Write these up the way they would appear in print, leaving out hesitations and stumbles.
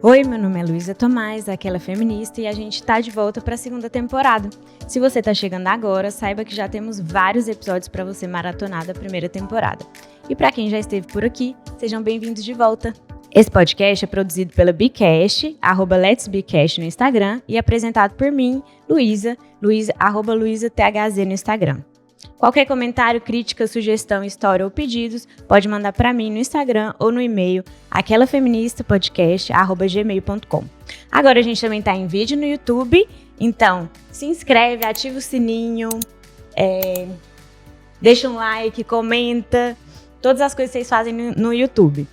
Oi, meu nome é Luísa Tomás, aquela feminista, e a gente tá de volta para a segunda temporada. Se você tá chegando agora, saiba que já temos vários episódios para você maratonar da primeira temporada. E para quem já esteve por aqui, sejam bem-vindos de volta. Esse podcast é produzido pela Bcast, @letsbcast no Instagram, e apresentado por mim, Luísa, @LuisaTHZ no Instagram. Qualquer comentário, crítica, sugestão, história ou pedidos, pode mandar para mim no Instagram ou no e-mail aquelafeministapodcast@gmail.com. Agora a gente também tá em vídeo no YouTube, então se inscreve, ativa o sininho, deixa um like, comenta, todas as coisas que vocês fazem no YouTube.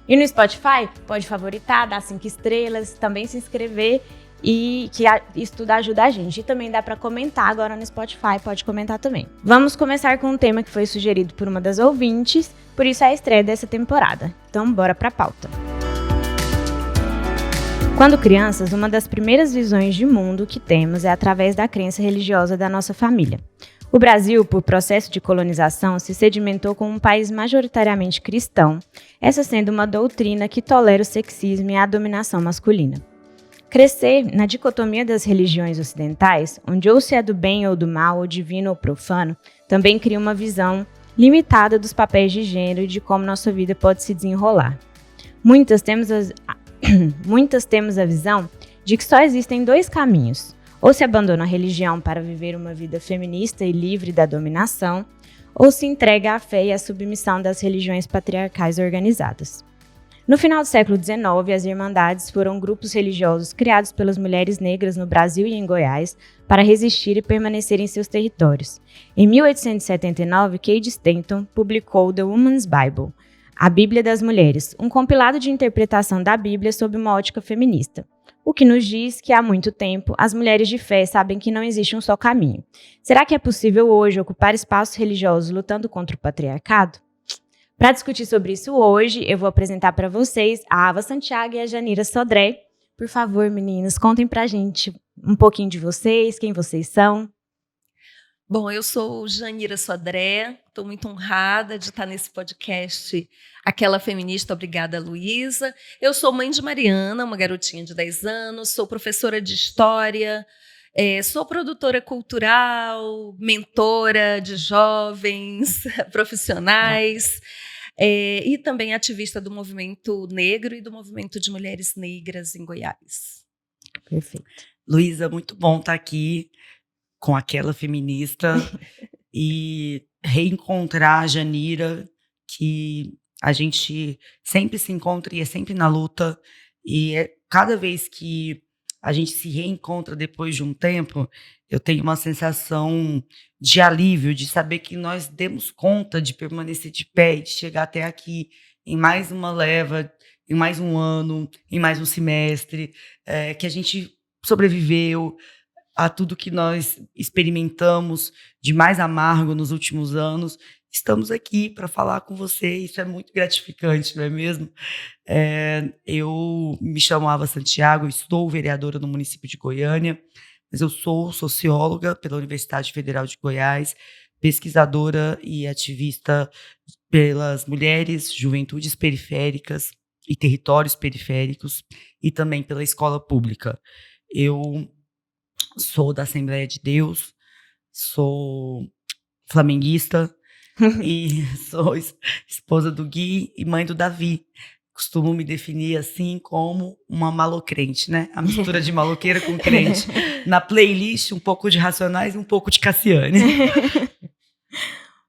E no Spotify, pode favoritar, dar 5 estrelas, também se inscrever, e que isso tudo ajuda a gente. E também dá para comentar agora no Spotify, pode comentar também. Vamos começar com um tema que foi sugerido por uma das ouvintes, por isso é a estreia dessa temporada. Então, bora pra pauta. Quando crianças, uma das primeiras visões de mundo que temos é através da crença religiosa da nossa família. O Brasil, por processo de colonização, se sedimentou como um país majoritariamente cristão, essa sendo uma doutrina que tolera o sexismo e a dominação masculina. Crescer na dicotomia das religiões ocidentais, onde ou se é do bem ou do mal, ou divino ou profano, também cria uma visão limitada dos papéis de gênero e de como nossa vida pode se desenrolar. Muitas temos a visão de que só existem dois caminhos: ou se abandona a religião para viver uma vida feminista e livre da dominação, ou se entrega à fé e à submissão das religiões patriarcais organizadas. No final do século XIX, as Irmandades foram grupos religiosos criados pelas mulheres negras no Brasil e em Goiás para resistir e permanecer em seus territórios. Em 1879, Cade Stanton publicou The Woman's Bible, a Bíblia das Mulheres, um compilado de interpretação da Bíblia sob uma ótica feminista, o que nos diz que há muito tempo as mulheres de fé sabem que não existe um só caminho. Será que é possível hoje ocupar espaços religiosos lutando contra o patriarcado? Para discutir sobre isso hoje, eu vou apresentar para vocês a Ava Santiago e a Janira Sodré. Por favor, meninas, contem pra gente um pouquinho de vocês, quem vocês são. Bom, eu sou Janira Sodré, estou muito honrada de estar nesse podcast Aquela Feminista. Obrigada, Luísa. Eu sou mãe de Mariana, uma garotinha de 10 anos, sou professora de História, sou produtora cultural, mentora de jovens, profissionais, e também ativista do movimento negro e do movimento de mulheres negras em Goiás. Perfeito. Luísa, muito bom estar aqui com Aquela Feminista e reencontrar a Janira, que a gente sempre se encontra e é sempre na luta, e cada vez que a gente se reencontra depois de um tempo, eu tenho uma sensação de alívio, de saber que nós demos conta de permanecer de pé e de chegar até aqui em mais uma leva, em mais um ano, em mais um semestre, que a gente sobreviveu a tudo que nós experimentamos de mais amargo nos últimos anos. Estamos aqui para falar com você, isso é muito gratificante, não é mesmo? Eu me chamo Ava Santiago, estou vereadora no município de Goiânia, mas eu sou socióloga pela Universidade Federal de Goiás, pesquisadora e ativista pelas mulheres, juventudes periféricas e territórios periféricos, e também pela escola pública. Eu sou da Assembleia de Deus, sou flamenguista e sou esposa do Gui e mãe do Davi. Costumo me definir assim como uma malocrente, né? A mistura de maloqueira com crente. Na playlist, um pouco de Racionais e um pouco de Cassiane.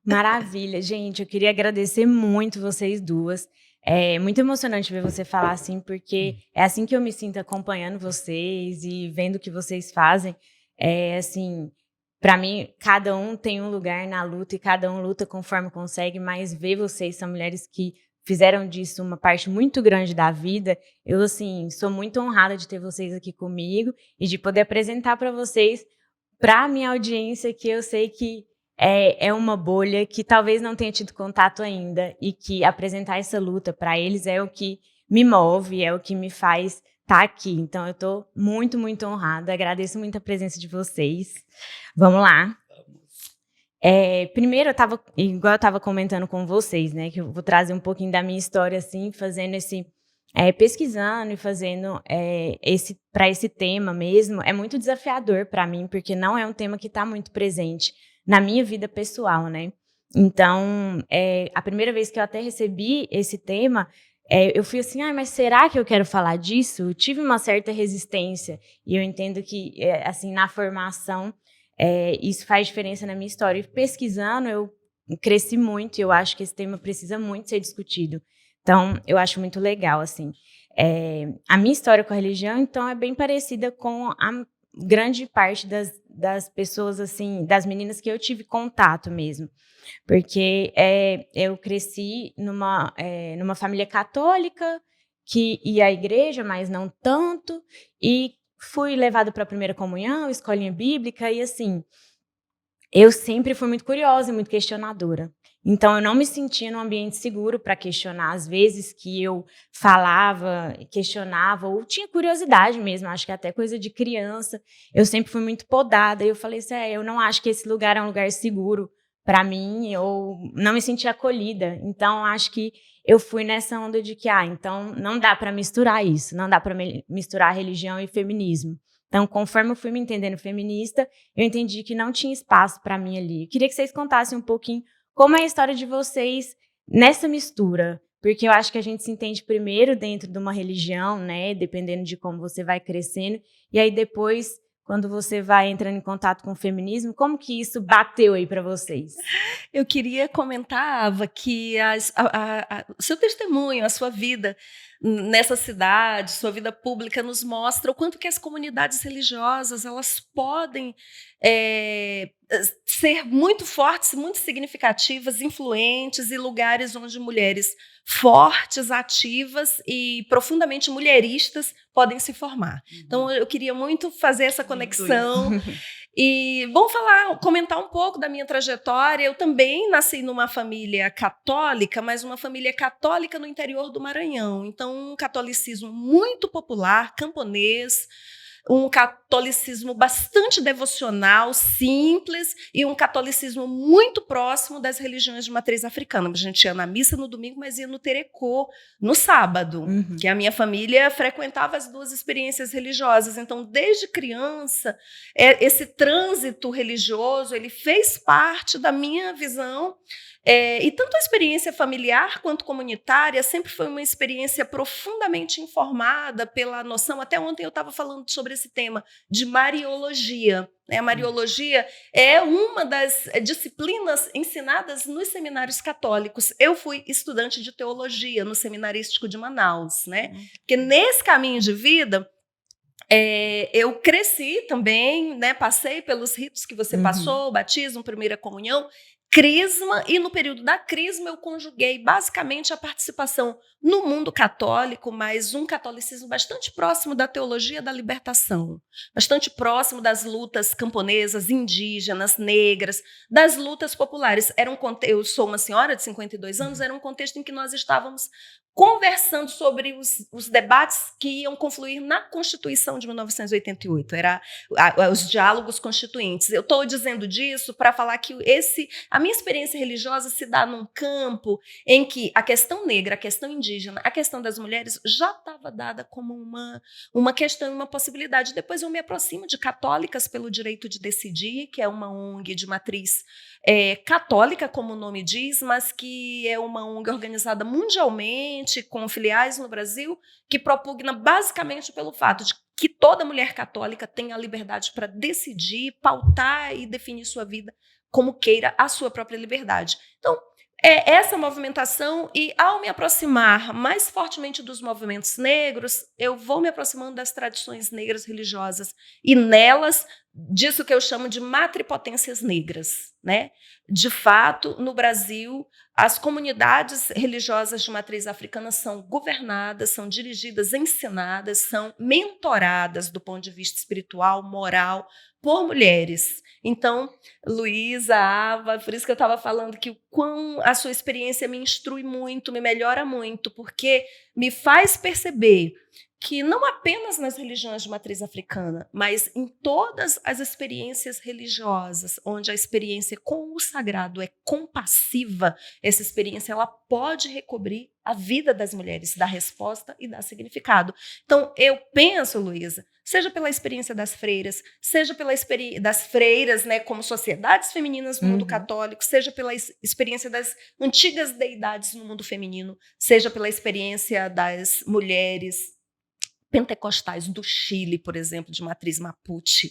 Maravilha, gente, eu queria agradecer muito vocês duas. É muito emocionante ver você falar assim, porque é assim que eu me sinto acompanhando vocês e vendo o que vocês fazem. Assim, para mim, cada um tem um lugar na luta e cada um luta conforme consegue, mas ver vocês, são mulheres que fizeram disso uma parte muito grande da vida. Eu, assim, sou muito honrada de ter vocês aqui comigo e de poder apresentar para vocês, para a minha audiência, que eu sei que é uma bolha que talvez não tenha tido contato ainda, e que apresentar essa luta para eles é o que me move, é o que me faz estar aqui. Então, eu estou muito, muito honrada, agradeço muito a presença de vocês. Vamos lá. Primeiro, igual eu estava comentando com vocês, né, que eu vou trazer um pouquinho da minha história, assim, fazendo esse pesquisando e fazendo para esse tema mesmo, é muito desafiador para mim, porque não é um tema que está muito presente na minha vida pessoal, né? Então, a primeira vez que eu até recebi esse tema, eu fui assim, mas será que eu quero falar disso? Eu tive uma certa resistência, e eu entendo que, assim, na formação, isso faz diferença na minha história. E pesquisando, eu cresci muito, e eu acho que esse tema precisa muito ser discutido. Então, eu acho muito legal, assim. A minha história com a religião, então, é bem parecida com a grande parte das pessoas, assim, das meninas que eu tive contato mesmo. Porque eu cresci numa família católica, que ia à igreja, mas não tanto, e fui levada para a primeira comunhão, escolinha bíblica, e assim, eu sempre fui muito curiosa e muito questionadora. Então, eu não me sentia num ambiente seguro para questionar. Às vezes que eu falava, questionava, ou tinha curiosidade mesmo, acho que até coisa de criança. Eu sempre fui muito podada. E eu falei assim, eu não acho que esse lugar é um lugar seguro para mim, ou não me senti acolhida. Então, acho que eu fui nessa onda de que, então não dá para misturar isso, não dá para misturar religião e feminismo. Então, conforme eu fui me entendendo feminista, eu entendi que não tinha espaço para mim ali. Eu queria que vocês contassem um pouquinho como é a história de vocês nessa mistura, porque eu acho que a gente se entende primeiro dentro de uma religião, né, dependendo de como você vai crescendo, e aí depois, quando você vai entrando em contato com o feminismo, como que isso bateu aí para vocês? Eu queria comentar, Ava, que o seu testemunho, a sua vida nessa cidade, sua vida pública, nos mostra o quanto que as comunidades religiosas elas podem ser muito fortes, muito significativas, influentes, e lugares onde mulheres fortes, ativas e profundamente mulheristas podem se formar. Então, eu queria muito fazer essa conexão. E vamos comentar um pouco da minha trajetória. Eu também nasci numa família católica, mas uma família católica no interior do Maranhão. Então, um catolicismo muito popular, camponês, um catolicismo bastante devocional, simples, e um catolicismo muito próximo das religiões de matriz africana. A gente ia na missa no domingo, mas ia no terecô no sábado, que a minha família frequentava as duas experiências religiosas. Então, desde criança, esse trânsito religioso ele fez parte da minha visão. E tanto a experiência familiar quanto comunitária sempre foi uma experiência profundamente informada pela noção, até ontem eu estava falando sobre esse tema, de Mariologia. A Mariologia é uma das disciplinas ensinadas nos seminários católicos. Eu fui estudante de teologia no Seminarístico de Manaus, né? Porque nesse caminho de vida, eu cresci também, né? Passei pelos ritos que você passou, batismo, primeira comunhão, crisma, e no período da crisma eu conjuguei basicamente a participação no mundo católico, mas um catolicismo bastante próximo da teologia da libertação, bastante próximo das lutas camponesas, indígenas, negras, das lutas populares. Eu sou uma senhora de 52 anos, era um contexto em que nós estávamos conversando sobre os debates que iam confluir na Constituição de 1988, os diálogos constituintes. Eu estou dizendo disso para falar que a minha experiência religiosa se dá num campo em que a questão negra, a questão indígena, a questão das mulheres já estava dada como uma questão, uma possibilidade. Depois eu me aproximo de Católicas pelo Direito de Decidir, que é uma ONG de matriz católica, como o nome diz, mas que é uma ONG organizada mundialmente, com filiais no Brasil, que propugna basicamente pelo fato de que toda mulher católica tem a liberdade para decidir, pautar e definir sua vida como queira, a sua própria liberdade. Então, essa movimentação, e ao me aproximar mais fortemente dos movimentos negros, eu vou me aproximando das tradições negras religiosas, e nelas, disso que eu chamo de matripotências negras, né? De fato, no Brasil, as comunidades religiosas de matriz africana são governadas, são dirigidas, ensinadas, são mentoradas do ponto de vista espiritual, moral, por mulheres. Então, Luísa, Ava, por isso que eu estava falando que o quão a sua experiência me instrui muito, me melhora muito, porque me faz perceber que não apenas nas religiões de matriz africana, mas em todas as experiências religiosas, onde a experiência com o sagrado é compassiva, essa experiência ela pode recobrir a vida das mulheres, dar resposta e dar significado. Então, eu penso, Luísa, seja pela experiência das freiras, seja pela experiência das freiras, né, como sociedades femininas no mundo católico, seja pela experiência das antigas deidades no mundo feminino, seja pela experiência das mulheres pentecostais do Chile, por exemplo, de matriz Mapuche.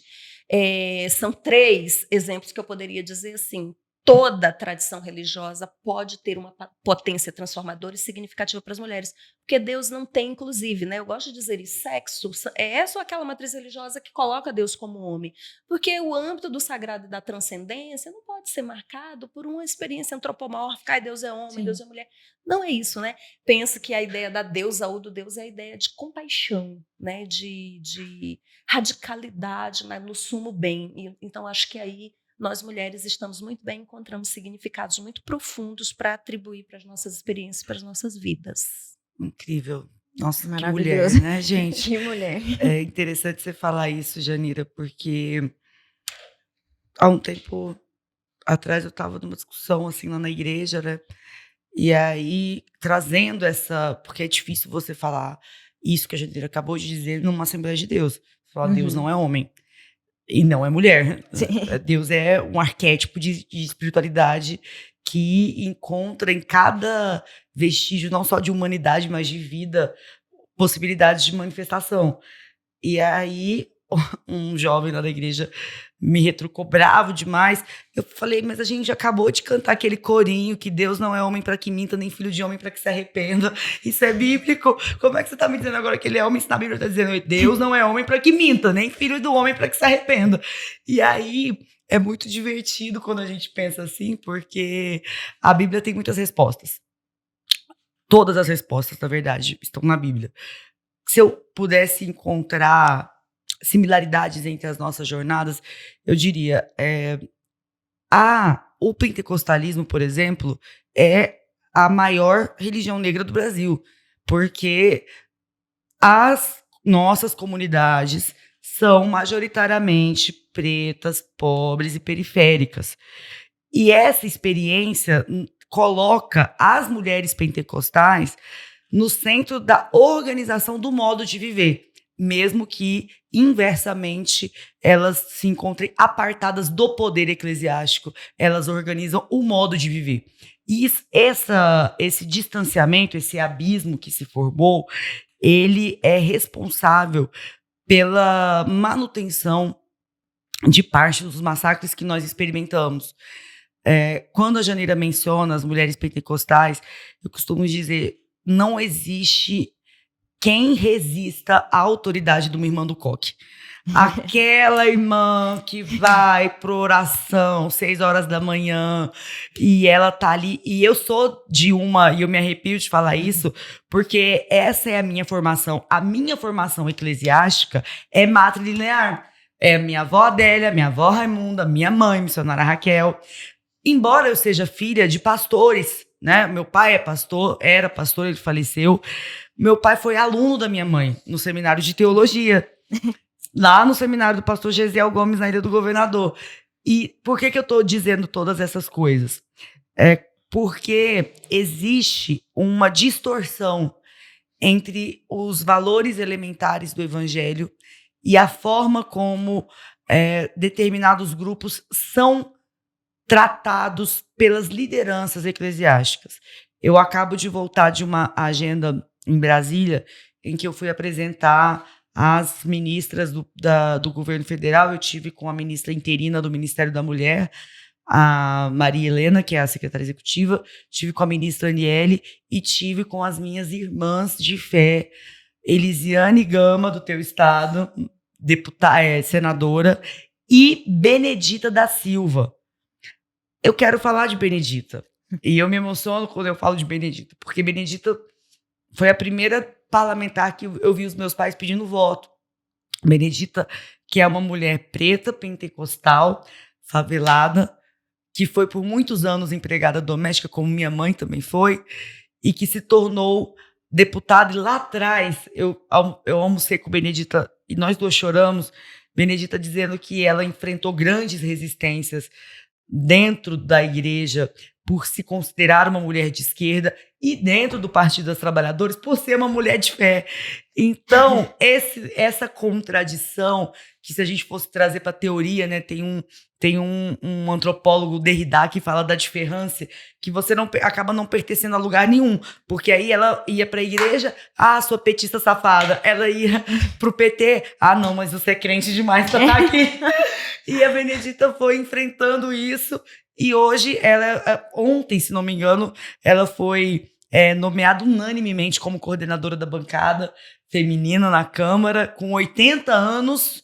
São 3 exemplos que eu poderia dizer assim. Toda tradição religiosa pode ter uma potência transformadora e significativa para as mulheres, porque Deus não tem, inclusive, né? Eu gosto de dizer isso, sexo é só aquela matriz religiosa que coloca Deus como homem, porque o âmbito do sagrado e da transcendência não pode ser marcado por uma experiência antropomórfica, Deus é homem, Sim. Deus é mulher. Não é isso, né? Penso que a ideia da deusa ou do Deus é a ideia de compaixão, né? De radicalidade, mas no sumo bem. Então, acho que aí nós mulheres estamos muito bem, encontramos significados muito profundos para atribuir para as nossas experiências, para as nossas vidas. Incrível. Nossa, que mulher, né, gente? Que mulher. É interessante você falar isso, Janira, porque há um tempo atrás eu estava numa discussão assim lá na igreja, né? E aí, trazendo porque é difícil você falar isso que a Janira acabou de dizer numa Assembleia de Deus. Você fala, Deus não é homem. E não é mulher. Sim. Deus é um arquétipo de espiritualidade que encontra em cada vestígio, não só de humanidade, mas de vida, possibilidades de manifestação. E aí, um jovem lá da igreja me retrucou bravo demais. Eu falei, mas a gente acabou de cantar aquele corinho que Deus não é homem para que minta, nem filho de homem para que se arrependa. Isso é bíblico. Como é que você está me dizendo agora que ele é homem? Se na Bíblia está dizendo Deus não é homem para que minta, nem filho do homem para que se arrependa. E aí é muito divertido quando a gente pensa assim, porque a Bíblia tem muitas respostas. Todas as respostas, na verdade, estão na Bíblia. Se eu pudesse encontrar similaridades entre as nossas jornadas, eu diria, o pentecostalismo, por exemplo, é a maior religião negra do Brasil, porque as nossas comunidades são majoritariamente pretas, pobres e periféricas. E essa experiência coloca as mulheres pentecostais no centro da organização do modo de viver, mesmo que, inversamente, elas se encontrem apartadas do poder eclesiástico. Elas organizam o modo de viver. E esse distanciamento, esse abismo que se formou, ele é responsável pela manutenção de parte dos massacres que nós experimentamos. Quando a Janira menciona as mulheres pentecostais, eu costumo dizer, não existe quem resista à autoridade de uma irmã do coque. Aquela irmã que vai para oração 6 horas da manhã e ela tá ali. E eu sou de uma, e eu me arrepio de falar isso, porque essa é a minha formação. A minha formação eclesiástica é matrilinear. É minha avó Adélia, minha avó Raimunda, minha mãe, missionária Raquel. Embora eu seja filha de pastores, né? Meu pai era pastor, ele faleceu. Meu pai foi aluno da minha mãe no seminário de teologia, lá no seminário do pastor Gesiel Gomes, na Ilha do Governador. E por que eu estou dizendo todas essas coisas? Porque existe uma distorção entre os valores elementares do evangelho e a forma como determinados grupos são tratados pelas lideranças eclesiásticas. Eu acabo de voltar de uma agenda em Brasília, em que eu fui apresentar as ministras do governo federal. Eu tive com a ministra interina do Ministério da Mulher, a Maria Helena, que é a secretária executiva, tive com a ministra Aniele e tive com as minhas irmãs de fé, Elisiane Gama, do teu estado, senadora, e Benedita da Silva. Eu quero falar de Benedita, e eu me emociono quando eu falo de Benedita, porque Benedita foi a primeira parlamentar que eu vi os meus pais pedindo voto. Benedita, que é uma mulher preta, pentecostal, favelada, que foi por muitos anos empregada doméstica, como minha mãe também foi, e que se tornou deputada, e lá atrás eu almocei com Benedita e nós duas choramos, Benedita dizendo que ela enfrentou grandes resistências dentro da igreja por se considerar uma mulher de esquerda e dentro do Partido dos Trabalhadores por ser uma mulher de fé. Então, essa contradição, que se a gente fosse trazer para a teoria, né, tem um antropólogo, Derrida, que fala da diferença, que você acaba não pertencendo a lugar nenhum, porque aí ela ia para a igreja, sua petista safada, ela ia pro PT, não, mas você é crente demais para estar aqui. E a Benedita foi enfrentando isso, e hoje, ontem, se não me engano, ela foi nomeada unanimemente como coordenadora da bancada feminina na Câmara, com 80 anos,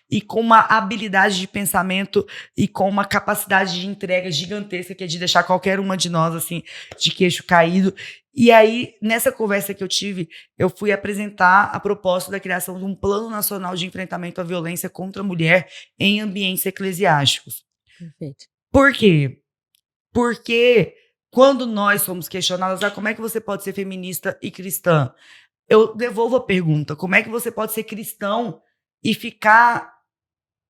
e com uma habilidade de pensamento e com uma capacidade de entrega gigantesca, que é de deixar qualquer uma de nós, assim, de queixo caído. E aí, nessa conversa que eu tive, eu fui apresentar a proposta da criação de um Plano Nacional de Enfrentamento à Violência contra a Mulher em ambientes eclesiásticos. Perfeito. Por quê? Porque quando nós somos questionadas, como é que você pode ser feminista e cristã? Eu devolvo a pergunta, como é que você pode ser cristão e ficar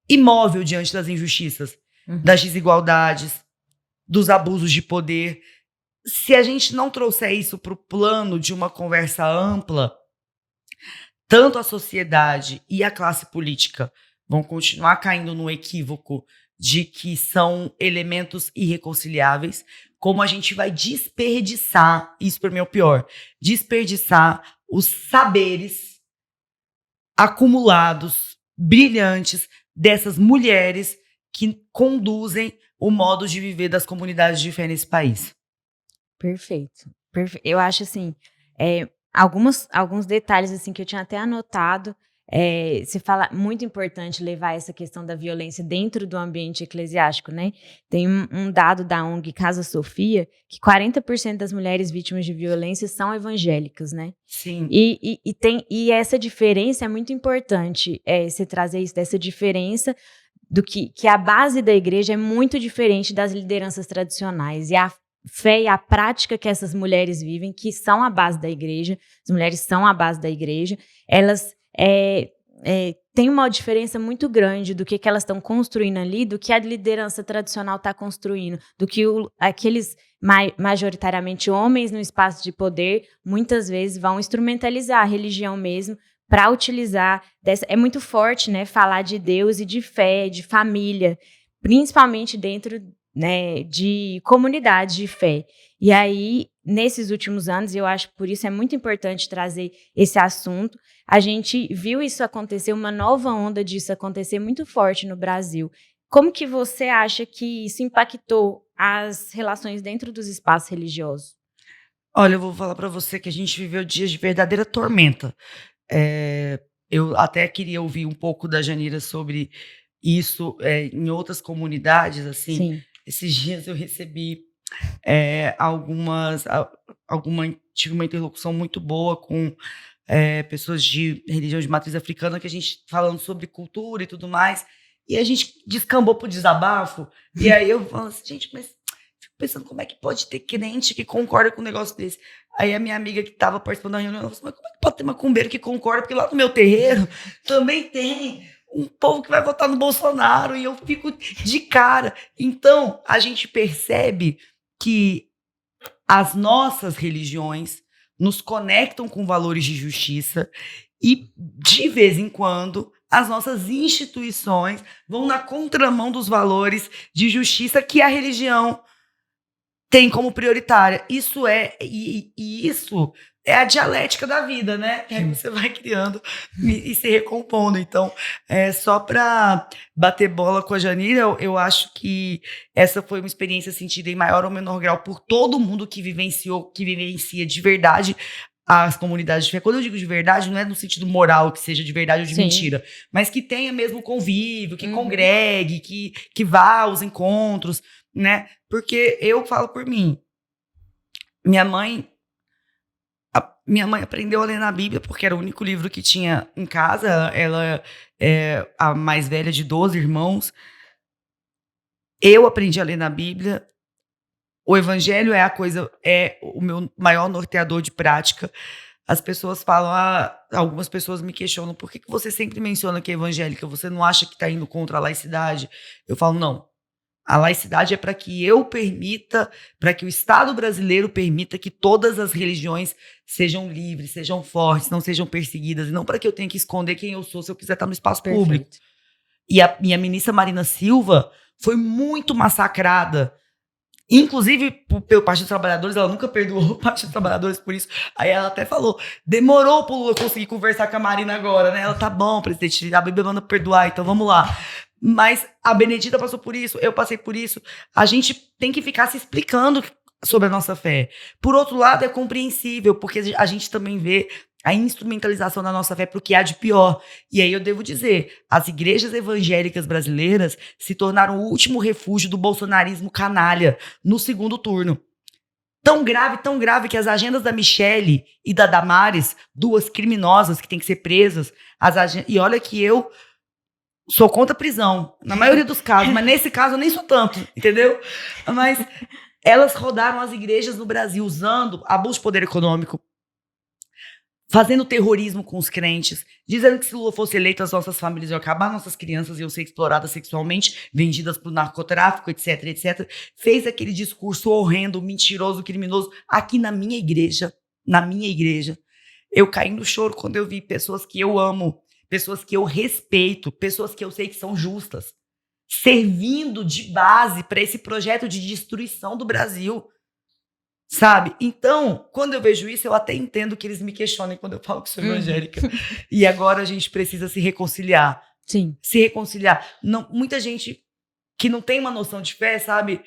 imóvel diante das injustiças, das desigualdades, dos abusos de poder? Se a gente não trouxer isso para o plano de uma conversa ampla, tanto a sociedade e a classe política vão continuar caindo no equívoco de que são elementos irreconciliáveis, como a gente vai desperdiçar, isso para mim é o pior, desperdiçar os saberes acumulados, brilhantes, dessas mulheres que conduzem o modo de viver das comunidades de fé nesse país. Perfeito. Eu acho assim, alguns detalhes assim que eu tinha até anotado. Você fala, muito importante levar essa questão da violência dentro do ambiente eclesiástico, né? Tem um dado da ONG Casa Sofia, que 40% das mulheres vítimas de violência são evangélicas, né? Sim. E essa diferença é muito importante, você trazer isso, dessa diferença do que a base da igreja é muito diferente das lideranças tradicionais, e a fé e a prática que essas mulheres vivem, que são a base da igreja, as mulheres são a base da igreja, elas tem uma diferença muito grande do que elas estão construindo ali, do que a liderança tradicional está construindo, do que aqueles majoritariamente homens no espaço de poder muitas vezes vão instrumentalizar a religião mesmo para utilizar. É muito forte, né, falar de Deus e de fé, de família, principalmente dentro, né, de comunidades de fé. E aí, nesses últimos anos, eu acho que por isso é muito importante trazer esse assunto, a gente viu isso acontecer, uma nova onda disso acontecer muito forte no Brasil. Como que você acha que isso impactou as relações dentro dos espaços religiosos? Olha, eu vou falar para você que a gente viveu dias de verdadeira tormenta. Eu até queria ouvir um pouco da Janira sobre isso em outras comunidades, assim. Sim. Esses dias eu recebi tive uma interlocução muito boa com pessoas de religião de matriz africana, que a gente falando sobre cultura e tudo mais, e a gente descambou pro desabafo, e aí eu falo assim, gente, mas fico pensando como é que pode ter crente que concorda com um negócio desse. Aí a minha amiga que estava participando da reunião, ela falou, mas como é que pode ter macumbeiro que concorda? Porque lá no meu terreiro também tem um povo que vai votar no Bolsonaro, e eu fico de cara. Então, a gente percebe que as nossas religiões nos conectam com valores de justiça e, de vez em quando, as nossas instituições vão na contramão dos valores de justiça que a religião tem como prioritária. Isso isso é a dialética da vida, né? Aí você vai criando e se recompondo. Então, só para bater bola com a Janira, eu acho que essa foi uma experiência sentida em maior ou menor grau por todo mundo que vivencia de verdade as comunidades de fé. Quando eu digo de verdade, não é no sentido moral, que seja de verdade ou de mentira, mas que tenha mesmo convívio, que congregue, que vá aos encontros, né? Porque eu falo por mim, minha mãe aprendeu a ler na Bíblia porque era o único livro que tinha em casa. Ela é a mais velha de 12 irmãos. Eu aprendi a ler na Bíblia o evangelho é o meu maior norteador de prática. As pessoas falam, algumas pessoas me questionam, por que você sempre menciona que é evangélica? Você não acha que está indo contra a laicidade? Eu falo, não. A laicidade é para que para que o Estado brasileiro permita que todas as religiões sejam livres, sejam fortes, não sejam perseguidas, e não para que eu tenha que esconder quem eu sou se eu quiser estar no espaço público. E a minha ministra Marina Silva foi muito massacrada, inclusive pelo Partido dos Trabalhadores. Ela nunca perdoou o Partido dos Trabalhadores por isso. Aí ela até falou, demorou pro Lula conseguir conversar com a Marina agora, né? Ela, tá bom, presidente, a Bíblia manda perdoar, então vamos lá. Mas a Benedita passou por isso, eu passei por isso. A gente tem que ficar se explicando sobre a nossa fé. Por outro lado, é compreensível, porque a gente também vê a instrumentalização da nossa fé para o que há de pior. E aí eu devo dizer, as igrejas evangélicas brasileiras se tornaram o último refúgio do bolsonarismo canalha no segundo turno. Tão grave que as agendas da Michelle e da Damares, duas criminosas que têm que ser presas, e olha que eu sou contra a prisão, na maioria dos casos, mas nesse caso eu nem sou tanto, entendeu? Mas elas rodaram as igrejas no Brasil usando abuso de poder econômico, fazendo terrorismo com os crentes, dizendo que se Lula fosse eleito, as nossas famílias iam acabar, nossas crianças iam ser exploradas sexualmente, vendidas para o narcotráfico, etc, etc. Fez aquele discurso horrendo, mentiroso, criminoso, aqui na minha igreja. Eu caí no choro quando eu vi pessoas que eu amo, pessoas que eu respeito, pessoas que eu sei que são justas, servindo de base para esse projeto de destruição do Brasil. Sabe? Então, quando eu vejo isso, eu até entendo que eles me questionem quando eu falo que sou evangélica. E agora a gente precisa se reconciliar. Sim. Se reconciliar. Não, muita gente que não tem uma noção de fé, sabe,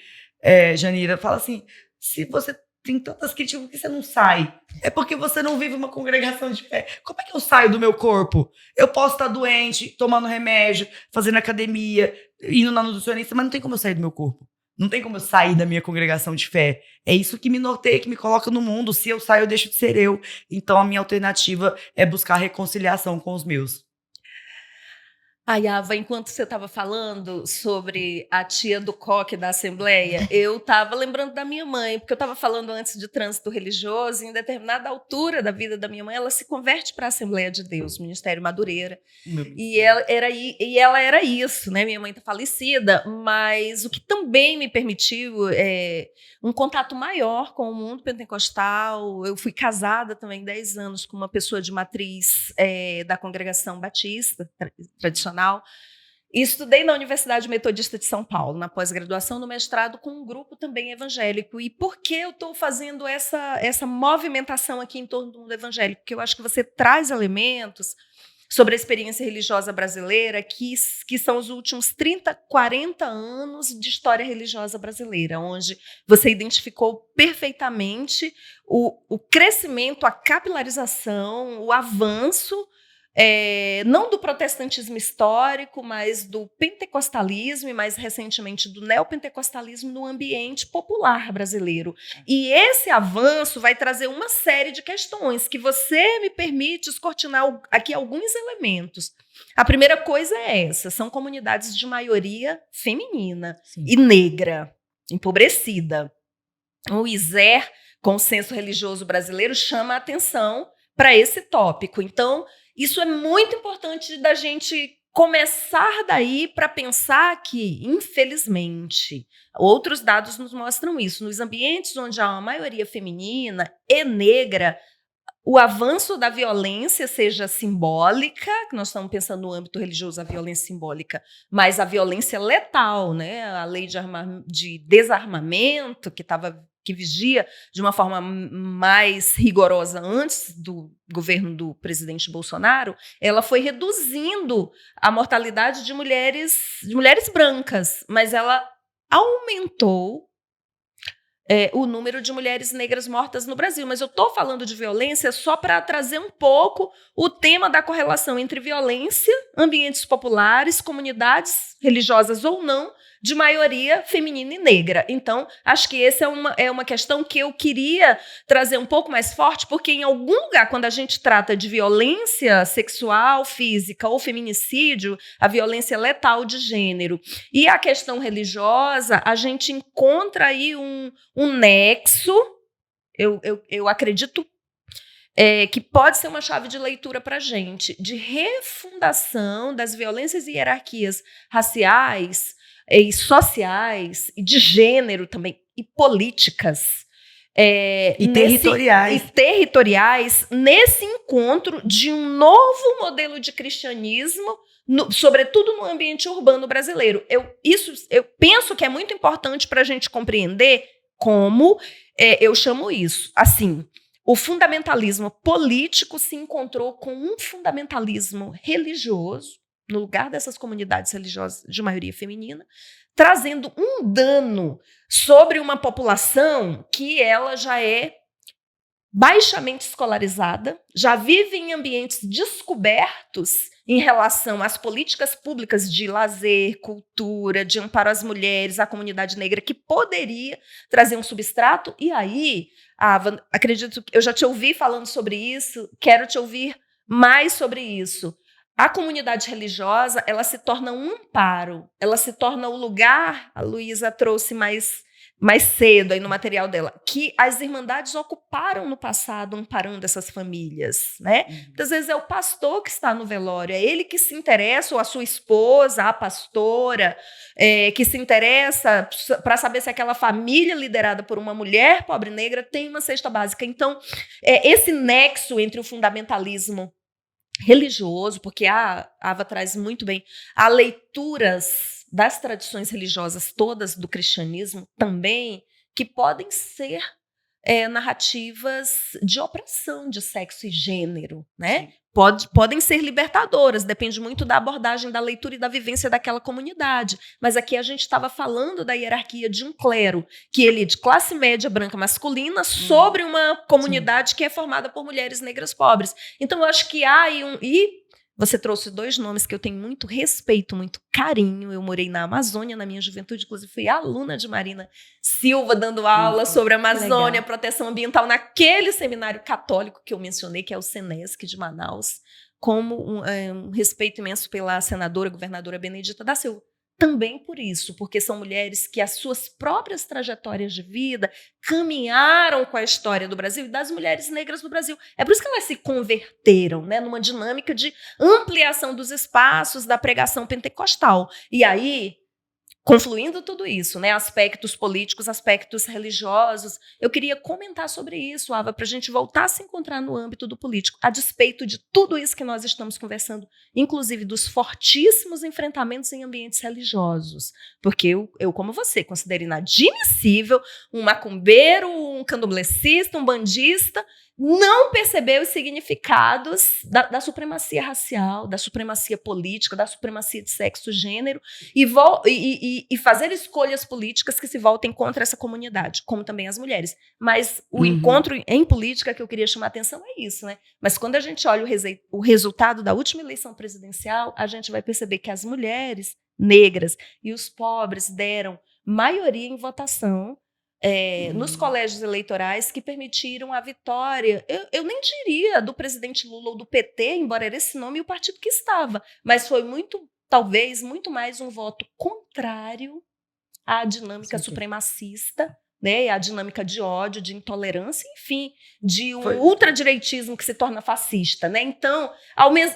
Janira, fala assim, se você tem tantas críticas, por que você não sai? É porque você não vive uma congregação de fé. Como é que eu saio do meu corpo? Eu posso estar doente, tomando remédio, fazendo academia, indo na nutricionista, mas não tem como eu sair do meu corpo. Não tem como eu sair da minha congregação de fé. É isso que me norteia, que me coloca no mundo. Se eu saio, eu deixo de ser eu. Então, a minha alternativa é buscar reconciliação com os meus. Ava, enquanto você estava falando sobre a tia do coque da Assembleia, eu estava lembrando da minha mãe, porque eu estava falando antes de trânsito religioso, e em determinada altura da vida da minha mãe, ela se converte para a Assembleia de Deus, Ministério Madureira. E ela era isso, né? Minha mãe está falecida, mas o que também me permitiu um contato maior com o mundo pentecostal. Eu fui casada também 10 anos com uma pessoa de matriz da congregação batista tradicional. E estudei na Universidade Metodista de São Paulo, na pós-graduação, no mestrado, com um grupo também evangélico. E por que eu estou fazendo essa movimentação aqui em torno do mundo evangélico? Porque eu acho que você traz elementos sobre a experiência religiosa brasileira que são os últimos 30, 40 anos de história religiosa brasileira, onde você identificou perfeitamente o crescimento, a capilarização, o avanço, não do protestantismo histórico, mas do pentecostalismo e, mais recentemente, do neopentecostalismo no ambiente popular brasileiro. E esse avanço vai trazer uma série de questões que você me permite descortinar aqui alguns elementos. A primeira coisa é essa: são comunidades de maioria feminina. Sim. E negra, empobrecida. O ISER, Consenso Religioso Brasileiro, chama a atenção para esse tópico. Então, isso é muito importante da gente começar daí para pensar que, infelizmente, outros dados nos mostram isso. Nos ambientes onde há uma maioria feminina e negra, o avanço da violência, seja simbólica, que nós estamos pensando no âmbito religioso, a violência simbólica, mas a violência letal, né? A lei de desarmamento, que vigia de uma forma mais rigorosa antes do governo do presidente Bolsonaro, ela foi reduzindo a mortalidade de mulheres brancas, mas ela aumentou o número de mulheres negras mortas no Brasil. Mas eu estou falando de violência só para trazer um pouco o tema da correlação entre violência, ambientes populares, comunidades religiosas ou não, de maioria feminina e negra. Então, acho que essa é uma questão que eu queria trazer um pouco mais forte, porque em algum lugar, quando a gente trata de violência sexual, física ou feminicídio, a violência letal de gênero e a questão religiosa, a gente encontra aí um nexo, eu acredito, que pode ser uma chave de leitura para a gente, de refundação das violências e hierarquias raciais e sociais, e de gênero também, e políticas. E territoriais, nesse encontro de um novo modelo de cristianismo, sobretudo no ambiente urbano brasileiro. Eu penso que é muito importante para a gente compreender como eu chamo isso, assim. O fundamentalismo político se encontrou com um fundamentalismo religioso, no lugar dessas comunidades religiosas de maioria feminina, trazendo um dano sobre uma população que ela já é baixamente escolarizada, já vive em ambientes descobertos em relação às políticas públicas de lazer, cultura, de amparo às mulheres, à comunidade negra, que poderia trazer um substrato. E aí, Ava, acredito que eu já te ouvi falando sobre isso, quero te ouvir mais sobre isso. A comunidade religiosa, ela se torna um amparo, ela se torna o lugar, a Luísa trouxe mais cedo aí no material dela, que as irmandades ocuparam no passado, amparando essas famílias, né? Muitas vezes é o pastor que está no velório, é ele que se interessa, ou a sua esposa, a pastora, que se interessa para saber se aquela família liderada por uma mulher pobre negra tem uma cesta básica. Então, esse nexo entre o fundamentalismo religioso, porque a Ava traz muito bem, há leituras das tradições religiosas todas do cristianismo também, que podem ser narrativas de opressão de sexo e gênero, né? Podem ser libertadoras, depende muito da abordagem, da leitura e da vivência daquela comunidade. Mas aqui a gente estava falando da hierarquia de um clero, que ele é de classe média branca masculina, sobre uma comunidade que é formada por mulheres negras pobres. Então, eu acho que há aí E você trouxe 2 nomes que eu tenho muito respeito, muito carinho. Eu morei na Amazônia na minha juventude, inclusive fui aluna de Marina Silva, dando aula sobre a Amazônia, proteção ambiental, naquele seminário católico que eu mencionei, que é o Senesc de Manaus, como um respeito imenso pela senadora, governadora Benedita da Silva. Também por isso, porque são mulheres que as suas próprias trajetórias de vida caminharam com a história do Brasil e das mulheres negras do Brasil. É por isso que elas se converteram, né, numa dinâmica de ampliação dos espaços da pregação pentecostal. E aí, confluindo tudo isso, né, aspectos políticos, aspectos religiosos, eu queria comentar sobre isso, Ava, para a gente voltar a se encontrar no âmbito do político, a despeito de tudo isso que nós estamos conversando, inclusive dos fortíssimos enfrentamentos em ambientes religiosos, porque eu como você, considero inadmissível um macumbeiro, um candomblessista, um bandista, não percebeu os significados da supremacia racial, da supremacia política, da supremacia de sexo e gênero, e fazer escolhas políticas que se voltem contra essa comunidade, como também as mulheres. Mas o encontro em política que eu queria chamar a atenção é isso, né? Mas quando a gente olha o resultado da última eleição presidencial, a gente vai perceber que as mulheres negras e os pobres deram maioria em votação nos colégios eleitorais que permitiram a vitória, eu nem diria do presidente Lula ou do PT, embora era esse nome e o partido que estava, mas foi talvez muito mais um voto contrário à dinâmica supremacista, né, à dinâmica de ódio, de intolerância, enfim, de um ultradireitismo que se torna fascista, né? Então,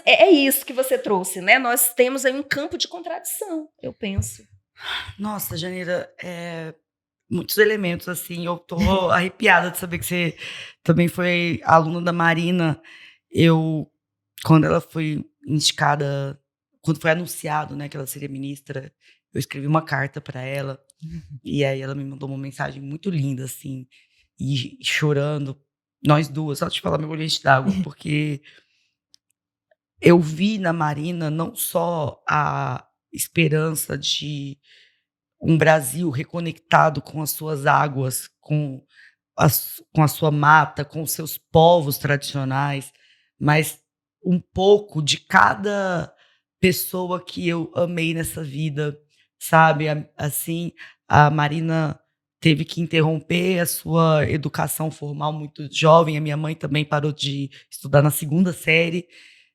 é isso que você trouxe, né? Nós temos aí um campo de contradição, eu penso. Nossa, Janira, muitos elementos, assim, eu tô arrepiada de saber que você também foi aluna da Marina. Quando ela foi indicada, quando foi anunciado, né, que ela seria ministra, eu escrevi uma carta para ela, e aí ela me mandou uma mensagem muito linda, assim, e chorando, nós duas, só te falar meu olho enche d'água, porque eu vi na Marina não só a esperança de um Brasil reconectado com as suas águas, com a sua mata, com os seus povos tradicionais, mas um pouco de cada pessoa que eu amei nessa vida, sabe? Assim, a Marina teve que interromper a sua educação formal muito jovem. A minha mãe também parou de estudar na 2ª série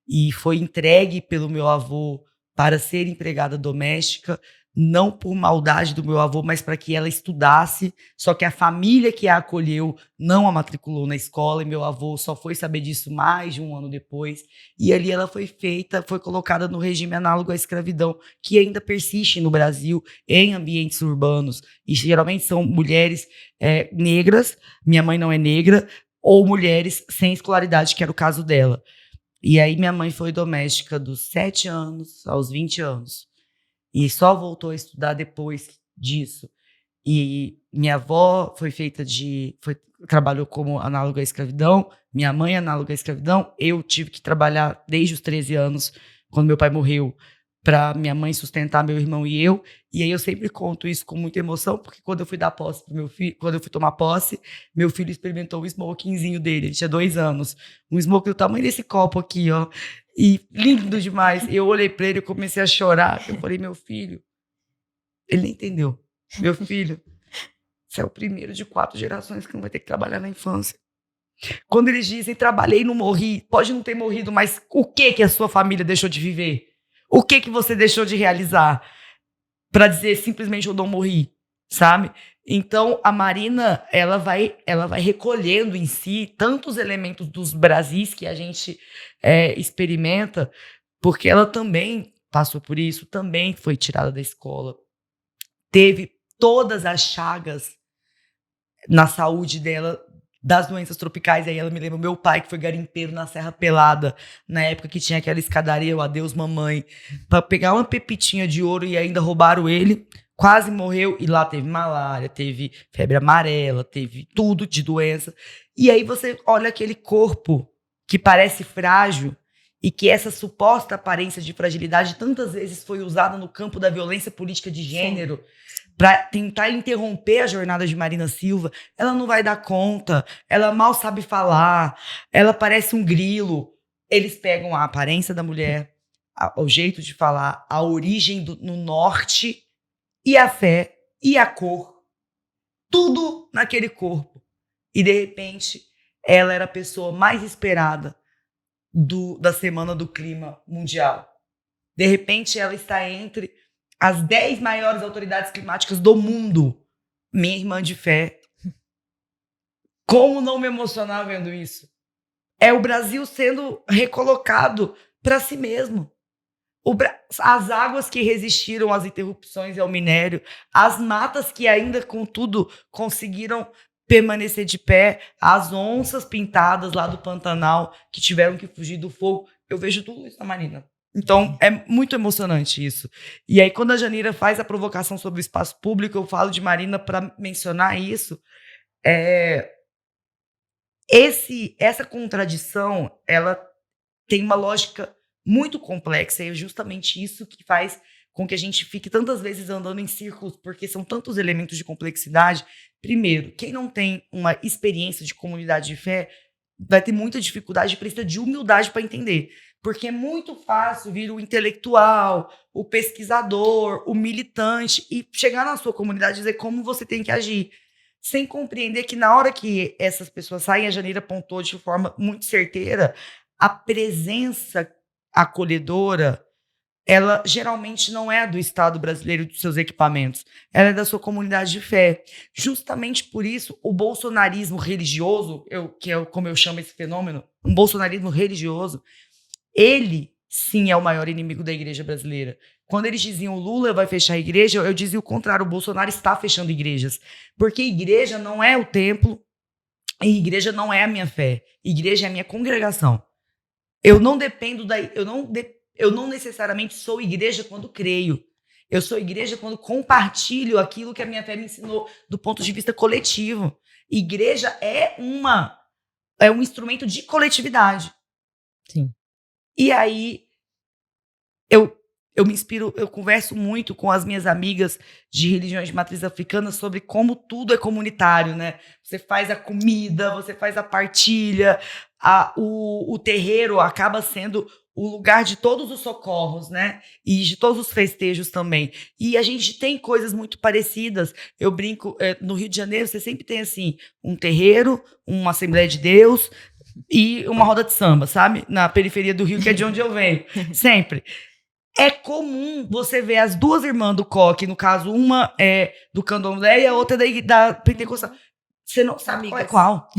e foi entregue pelo meu avô para ser empregada doméstica, não por maldade do meu avô, mas para que ela estudasse. Só que a família que a acolheu não a matriculou na escola, e meu avô só foi saber disso mais de 1 ano depois. E ali ela foi colocada no regime análogo à escravidão, que ainda persiste no Brasil, em ambientes urbanos. E geralmente são mulheres negras, minha mãe não é negra, ou mulheres sem escolaridade, que era o caso dela. E aí minha mãe foi doméstica dos 7 anos aos 20 anos. E só voltou a estudar depois disso. E minha avó trabalhou como análoga à escravidão, minha mãe análoga à escravidão. Eu tive que trabalhar desde os 13 anos, quando meu pai morreu, para minha mãe sustentar meu irmão e eu. E aí eu sempre conto isso com muita emoção, porque quando eu fui dar posse pro meu filho, quando eu fui tomar posse, meu filho experimentou o smokingzinho dele. Ele tinha 2 anos. Um smoking do tamanho desse copo aqui, ó. E lindo demais. Eu olhei para ele e comecei a chorar. Eu falei, meu filho, ele nem entendeu. Meu filho, você é o primeiro de 4 gerações que não vai ter que trabalhar na infância. Quando eles dizem, trabalhei e não morri, pode não ter morrido, mas o que a sua família deixou de viver? O que você deixou de realizar? Para dizer simplesmente eu não morri, sabe? Então, a Marina, ela vai recolhendo em si tantos elementos dos Brasis que a gente experimenta, porque ela também passou por isso, também foi tirada da escola. Teve todas as chagas na saúde dela, das doenças tropicais. Aí ela me lembra o meu pai, que foi garimpeiro na Serra Pelada, na época que tinha aquela escadaria, o Adeus Mamãe, para pegar uma pepitinha de ouro, e ainda roubaram ele. Quase morreu, e lá teve malária, teve febre amarela, teve tudo de doença. E aí você olha aquele corpo que parece frágil, e que essa suposta aparência de fragilidade tantas vezes foi usada no campo da violência política de gênero para tentar interromper a jornada de Marina Silva. Ela não vai dar conta, ela mal sabe falar, ela parece um grilo. Eles pegam a aparência da mulher, o jeito de falar, a origem no norte, e a fé, e a cor, tudo naquele corpo. E, de repente, ela era a pessoa mais esperada da Semana do Clima Mundial. De repente, ela está entre as 10 maiores autoridades climáticas do mundo. Minha irmã de fé. Como não me emocionar vendo isso? É o Brasil sendo recolocado para si mesmo. As águas que resistiram às interrupções e ao minério, as matas que ainda, contudo, conseguiram permanecer de pé, as onças pintadas lá do Pantanal que tiveram que fugir do fogo. Eu vejo tudo isso na Marina. Então, é muito emocionante isso. E aí, quando a Janira faz a provocação sobre o espaço público, eu falo de Marina para mencionar isso. Essa contradição, ela tem uma lógica muito complexa, e é justamente isso que faz com que a gente fique tantas vezes andando em círculos, porque são tantos elementos de complexidade. Primeiro, quem não tem uma experiência de comunidade de fé vai ter muita dificuldade, precisa de humildade para entender. Porque é muito fácil vir o intelectual, o pesquisador, o militante, e chegar na sua comunidade e dizer como você tem que agir, sem compreender que na hora que essas pessoas saem, a Janira apontou de forma muito certeira, a presença acolhedora, ela geralmente não é do Estado brasileiro e dos seus equipamentos, ela é da sua comunidade de fé. Justamente por isso, o bolsonarismo religioso, como eu chamo esse fenômeno, um bolsonarismo religioso, ele sim é o maior inimigo da igreja brasileira. Quando eles diziam Lula vai fechar a igreja, eu dizia o contrário, o Bolsonaro está fechando igrejas. Porque igreja não é o templo, e igreja não é a minha fé, igreja é a minha congregação. Eu não dependo eu não necessariamente sou igreja quando creio. Eu sou igreja quando compartilho aquilo que a minha fé me ensinou do ponto de vista coletivo. Igreja é um instrumento de coletividade. Sim. E aí, Eu me inspiro, eu converso muito com as minhas amigas de religiões de matriz africana sobre como tudo é comunitário, né? Você faz a comida, você faz a partilha, o terreiro acaba sendo o lugar de todos os socorros, né? E de todos os festejos também. E a gente tem coisas muito parecidas. Eu brinco, no Rio de Janeiro você sempre tem assim, um terreiro, uma Assembleia de Deus e uma roda de samba, sabe? Na periferia do Rio, que é de onde eu venho. Sempre. É comum você ver as duas irmãs do coque, no caso, uma é do candomblé e a outra da pentecostal. Você não sabe qual é qual.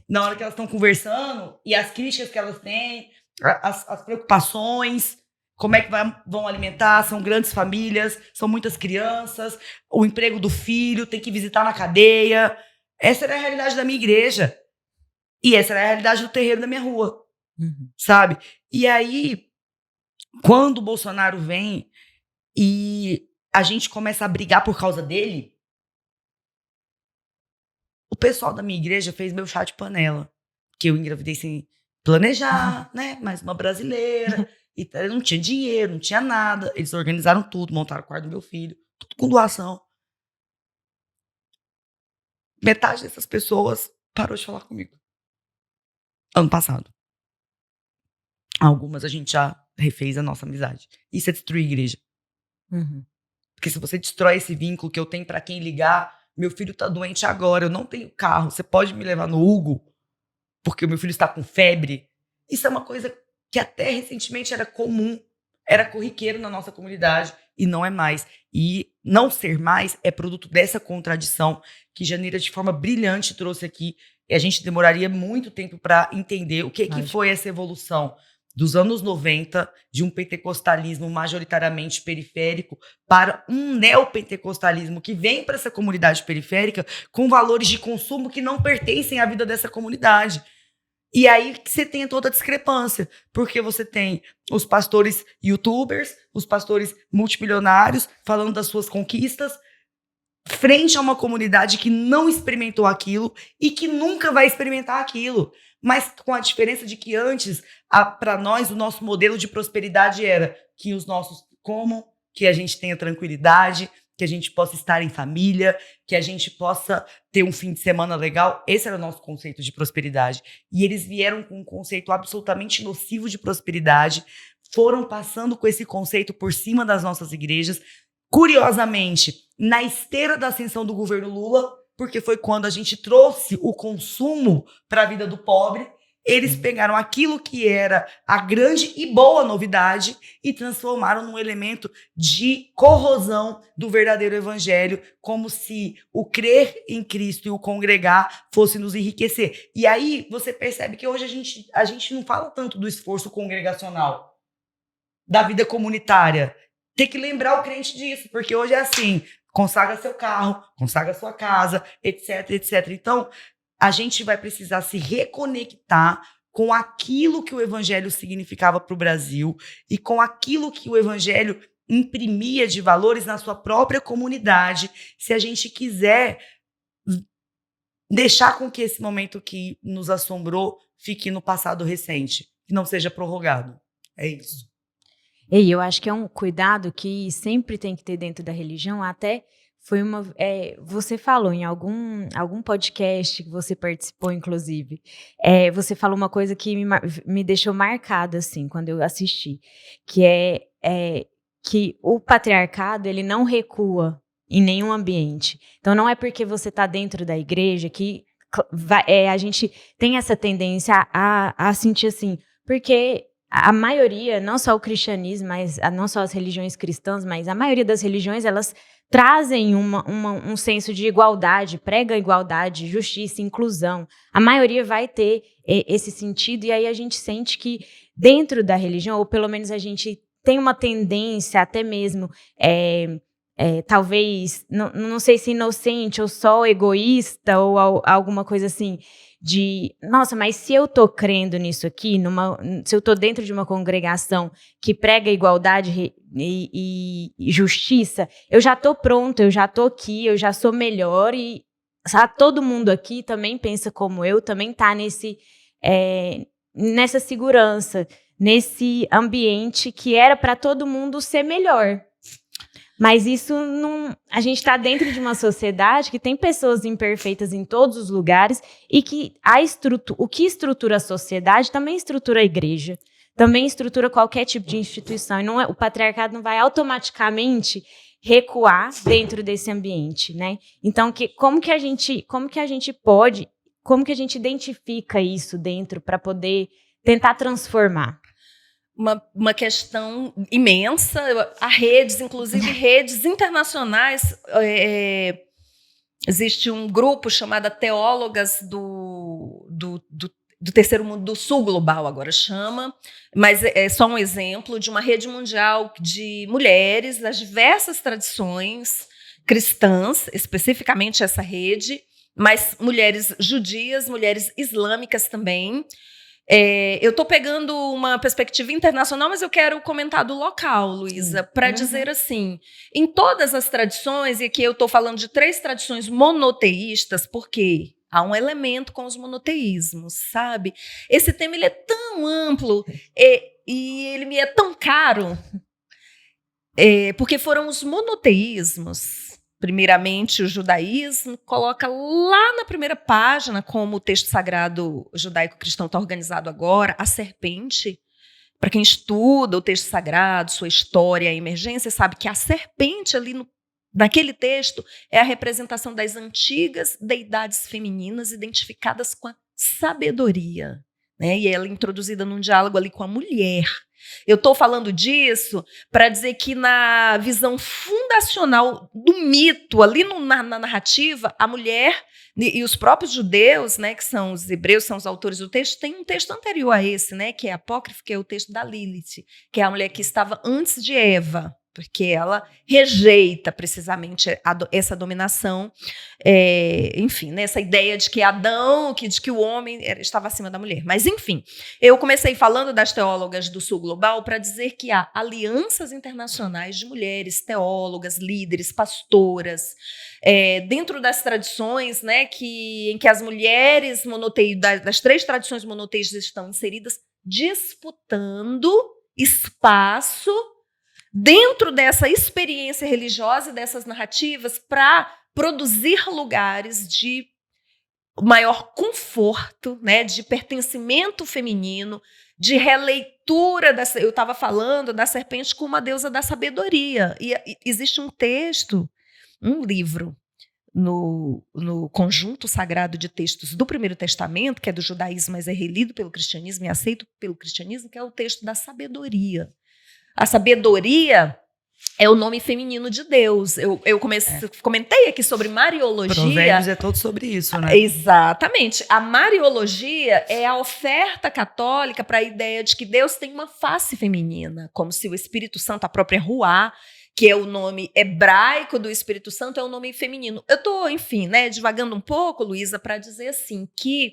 Na hora que elas estão conversando, e as críticas que elas têm, as preocupações, como é que vão alimentar, são grandes famílias, são muitas crianças, o emprego do filho, tem que visitar na cadeia. Essa era a realidade da minha igreja. E essa era a realidade do terreiro da minha rua. Sabe? E aí, quando o Bolsonaro vem e a gente começa a brigar por causa dele, o pessoal da minha igreja fez meu chá de panela. Que eu engravidei sem planejar, né? Mais uma brasileira. E não tinha dinheiro, não tinha nada. Eles organizaram tudo, montaram o quarto do meu filho. Tudo com doação. Metade dessas pessoas parou de falar comigo. Ano passado. Algumas a gente já refez a nossa amizade. Isso é destruir a igreja. Porque se você destrói esse vínculo que eu tenho pra quem ligar, meu filho tá doente agora, eu não tenho carro, você pode me levar no Hugo? Porque o meu filho está com febre. Isso é uma coisa que até recentemente era comum, era corriqueiro na nossa comunidade, e não é mais. E não ser mais é produto dessa contradição que Janira, de forma brilhante, trouxe aqui. E a gente demoraria muito tempo para entender o que foi essa evolução dos anos 90, de um pentecostalismo majoritariamente periférico, para um neopentecostalismo que vem para essa comunidade periférica com valores de consumo que não pertencem à vida dessa comunidade. E aí que você tem toda a discrepância, porque você tem os pastores youtubers, os pastores multimilionários falando das suas conquistas, frente a uma comunidade que não experimentou aquilo e que nunca vai experimentar aquilo. Mas com a diferença de que antes, para nós, o nosso modelo de prosperidade era que os nossos comam, que a gente tenha tranquilidade, que a gente possa estar em família, que a gente possa ter um fim de semana legal. Esse era o nosso conceito de prosperidade. E eles vieram com um conceito absolutamente nocivo de prosperidade, foram passando com esse conceito por cima das nossas igrejas, curiosamente, na esteira da ascensão do governo Lula, porque foi quando a gente trouxe o consumo para a vida do pobre. Eles pegaram aquilo que era a grande e boa novidade e transformaram num elemento de corrosão do verdadeiro evangelho, como se o crer em Cristo e o congregar fosse nos enriquecer. E aí você percebe que hoje a gente não fala tanto do esforço congregacional, da vida comunitária. Tem que lembrar o crente disso, porque hoje é assim, consagra seu carro, consagra sua casa, etc, etc. Então, a gente vai precisar se reconectar com aquilo que o evangelho significava para o Brasil e com aquilo que o evangelho imprimia de valores na sua própria comunidade, se a gente quiser deixar com que esse momento que nos assombrou fique no passado recente, que não seja prorrogado. É isso. E eu acho que é um cuidado que sempre tem que ter dentro da religião, até foi você falou em algum podcast que você participou, inclusive, você falou uma coisa que me deixou marcada, assim, quando eu assisti, que que o patriarcado, ele não recua em nenhum ambiente. Então, não é porque você está dentro da igreja que a gente tem essa tendência a sentir assim, porque a maioria, não só o cristianismo, mas não só as religiões cristãs, mas a maioria das religiões, elas trazem um senso de igualdade, prega igualdade, justiça, inclusão. A maioria vai ter esse sentido, e aí a gente sente que dentro da religião, ou pelo menos a gente tem uma tendência até mesmo, talvez, não sei se inocente ou só egoísta ou alguma coisa assim, de, nossa, mas se eu tô crendo nisso aqui, se eu tô dentro de uma congregação que prega igualdade e justiça, eu já tô pronto, eu já tô aqui, eu já sou melhor, e todo mundo aqui também pensa como eu, também tá nessa segurança, nesse ambiente que era para todo mundo ser melhor. Mas isso não... A gente está dentro de uma sociedade que tem pessoas imperfeitas em todos os lugares e que o que estrutura a sociedade também estrutura a igreja, também estrutura qualquer tipo de instituição. E o patriarcado não vai automaticamente recuar dentro desse ambiente, né? Então, como que a gente identifica isso dentro para poder tentar transformar? Uma questão imensa. Há redes, inclusive redes internacionais. Existe um grupo chamado Teólogas do Terceiro Mundo, do Sul Global, agora chama, mas é só um exemplo de uma rede mundial de mulheres das diversas tradições cristãs, especificamente essa rede, mas mulheres judias, mulheres islâmicas também. Eu estou pegando uma perspectiva internacional, mas eu quero comentar do local, Luísa, para dizer assim, em todas as tradições, e aqui eu estou falando de 3 tradições monoteístas, porque há um elemento com os monoteísmos, sabe? Esse tema ele é tão amplo e ele me é tão caro, porque foram os monoteísmos. Primeiramente, o judaísmo coloca lá na primeira página, como o texto sagrado judaico-cristão está organizado agora, a serpente. Para quem estuda o texto sagrado, sua história, a emergência, sabe que a serpente ali naquele texto é a representação das antigas deidades femininas identificadas com a sabedoria, né? E ela é introduzida num diálogo ali com a mulher. Eu estou falando disso para dizer que na visão fundacional do mito, ali na narrativa, a mulher e os próprios judeus, né, que são os hebreus, são os autores do texto, tem um texto anterior a esse, né, que é apócrifo, que é o texto da Lilith, que é a mulher que estava antes de Eva, porque ela rejeita precisamente essa dominação, enfim, né, essa ideia de que Adão, de que o homem estava acima da mulher. Mas, enfim, eu comecei falando das teólogas do Sul Global para dizer que há alianças internacionais de mulheres, teólogas, líderes, pastoras, dentro das tradições, né, em que as mulheres das 3 tradições monoteístas estão inseridas, disputando espaço dentro dessa experiência religiosa e dessas narrativas para produzir lugares de maior conforto, né, de pertencimento feminino, de releitura. Eu estava falando da serpente como a deusa da sabedoria. E existe um texto, um livro, no conjunto sagrado de textos do Primeiro Testamento, que é do judaísmo, mas é relido pelo cristianismo e aceito pelo cristianismo, que é o texto da sabedoria. A sabedoria é o nome feminino de Deus. Eu comentei aqui sobre Mariologia. Provérbios é todo sobre isso, né? Exatamente. A Mariologia é a oferta católica para a ideia de que Deus tem uma face feminina, como se o Espírito Santo, a própria Ruá, que é o nome hebraico do Espírito Santo, é um nome feminino. Eu estou, enfim, né, divagando um pouco, Luísa, para dizer assim, que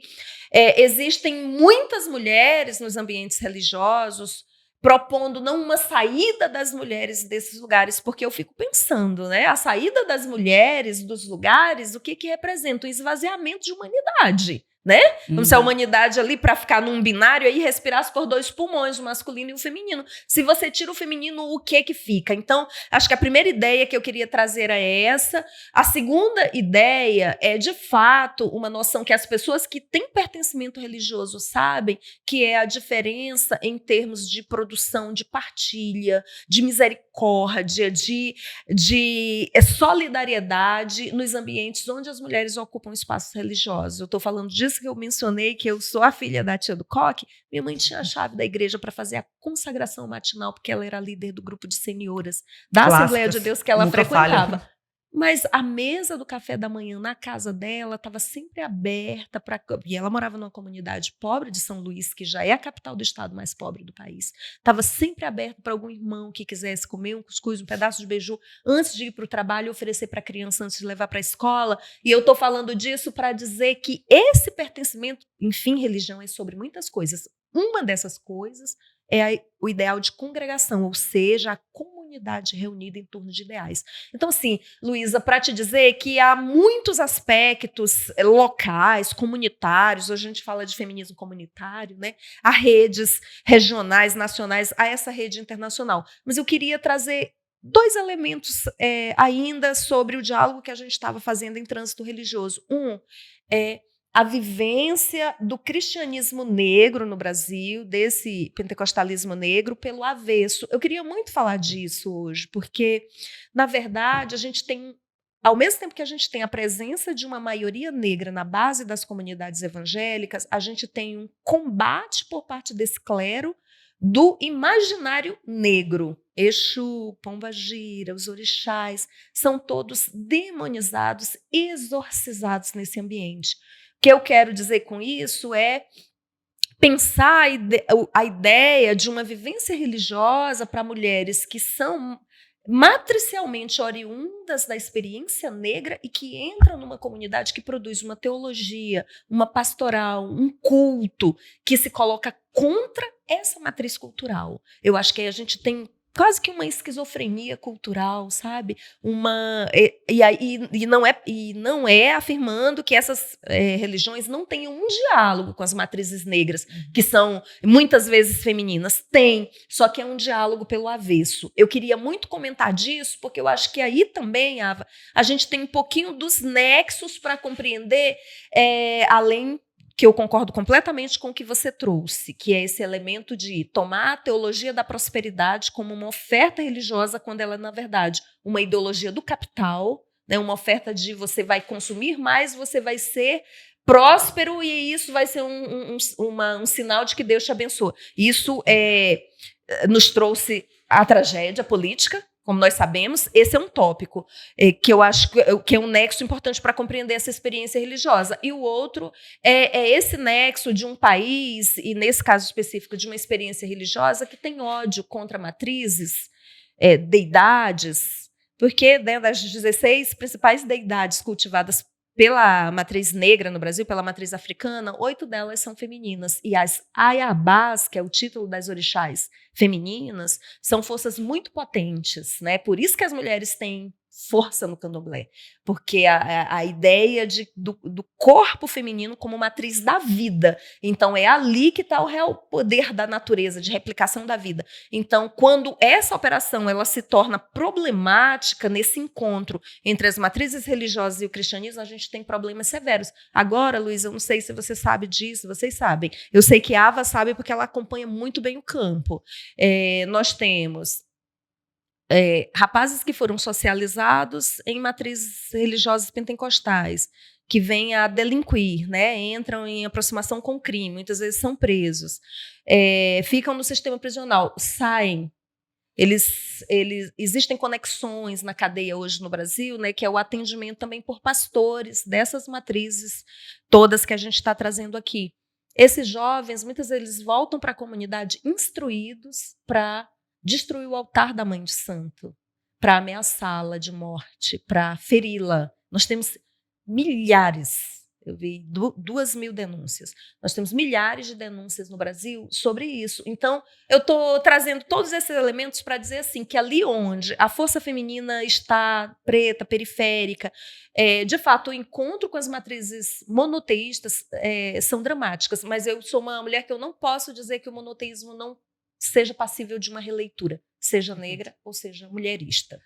existem muitas mulheres nos ambientes religiosos propondo não uma saída das mulheres desses lugares, porque eu fico pensando, né, a saída das mulheres dos lugares, o que representa? O esvaziamento de humanidade, né? Como se a humanidade ali, para ficar num binário, aí respirasse por 2 pulmões, o masculino e o feminino. Se você tira o feminino, o que fica? Então, acho que a primeira ideia que eu queria trazer é essa. A segunda ideia é, de fato, uma noção que as pessoas que têm pertencimento religioso sabem, que é a diferença em termos de produção, de partilha, de misericórdia, de solidariedade nos ambientes onde as mulheres ocupam espaços religiosos. Eu estou falando disso que eu mencionei, que eu sou a filha da tia do Coque. Minha mãe tinha a chave da igreja para fazer a consagração matinal, porque ela era líder do grupo de senhoras da Assembleia de Deus que ela frequentava. Falha. Mas a mesa do café da manhã na casa dela estava sempre aberta e ela morava numa comunidade pobre de São Luís, que já é a capital do estado mais pobre do país. Estava sempre aberta para algum irmão que quisesse comer um cuscuz, um pedaço de beiju, antes de ir para o trabalho, oferecer para a criança antes de levar para a escola. E eu estou falando disso para dizer que esse pertencimento, enfim, religião é sobre muitas coisas. Uma dessas coisas é o ideal de congregação, ou seja, a comunidade comunidade reunida em torno de ideais. Então, assim, Luísa, para te dizer que há muitos aspectos locais, comunitários, hoje a gente fala de feminismo comunitário, né? Há redes regionais, nacionais, há essa rede internacional. Mas eu queria trazer 2 elementos ainda sobre o diálogo que a gente estava fazendo em trânsito religioso. Um é a vivência do cristianismo negro no Brasil, desse pentecostalismo negro, pelo avesso. Eu queria muito falar disso hoje, porque, na verdade, a gente tem, ao mesmo tempo que a gente tem a presença de uma maioria negra na base das comunidades evangélicas, a gente tem um combate por parte desse clero do imaginário negro. Exu, Pombagira, os orixás, são todos demonizados, exorcizados nesse ambiente. O que eu quero dizer com isso é pensar a ideia de uma vivência religiosa para mulheres que são matricialmente oriundas da experiência negra e que entram numa comunidade que produz uma teologia, uma pastoral, um culto que se coloca contra essa matriz cultural. Eu acho que aí a gente tem quase que uma esquizofrenia cultural, sabe? E não é afirmando que essas religiões não tenham um diálogo com as matrizes negras, que são muitas vezes femininas. Tem, só que é um diálogo pelo avesso. Eu queria muito comentar disso, porque eu acho que aí também, Ava, a gente tem um pouquinho dos nexos para compreender, além que eu concordo completamente com o que você trouxe, que é esse elemento de tomar a teologia da prosperidade como uma oferta religiosa, quando ela é, na verdade, uma ideologia do capital, né? Uma oferta de você vai consumir mais, você vai ser próspero e isso vai ser um sinal de que Deus te abençoa. Isso nos trouxe a tragédia política, como nós sabemos. Esse é um tópico que eu acho que é um nexo importante para compreender essa experiência religiosa. E o outro é esse nexo de um país, e nesse caso específico de uma experiência religiosa, que tem ódio contra matrizes, deidades, porque, né, das 16 principais deidades cultivadas pela matriz negra no Brasil, pela matriz africana, 8 delas são femininas. E as Ayabás, que é o título das orixás femininas, são forças muito potentes, né? Por isso que as mulheres têm força no candomblé, porque a ideia do corpo feminino como matriz da vida. Então, é ali que está o real poder da natureza, de replicação da vida. Então, quando essa operação ela se torna problemática nesse encontro entre as matrizes religiosas e o cristianismo, a gente tem problemas severos. Agora, Luísa, eu não sei se você sabe disso, vocês sabem. Eu sei que a Ava sabe porque ela acompanha muito bem o campo. Nós temos rapazes que foram socializados em matrizes religiosas pentecostais, que vêm a delinquir, né? Entram em aproximação com o crime, muitas vezes são presos, ficam no sistema prisional, saem. Existem conexões na cadeia hoje no Brasil, né, que é o atendimento também por pastores dessas matrizes todas que a gente está trazendo aqui. Esses jovens, muitas vezes, voltam para a comunidade instruídos para destruir o altar da Mãe de Santo, para ameaçá-la de morte, para feri-la. Nós temos milhares, eu vi 2.000 denúncias. Nós temos milhares de denúncias no Brasil sobre isso. Então, eu estou trazendo todos esses elementos para dizer assim, que ali onde a força feminina está preta, periférica, de fato, o encontro com as matrizes monoteístas são dramáticas, mas eu sou uma mulher que eu não posso dizer que o monoteísmo não seja passível de uma releitura, seja negra ou seja mulherista.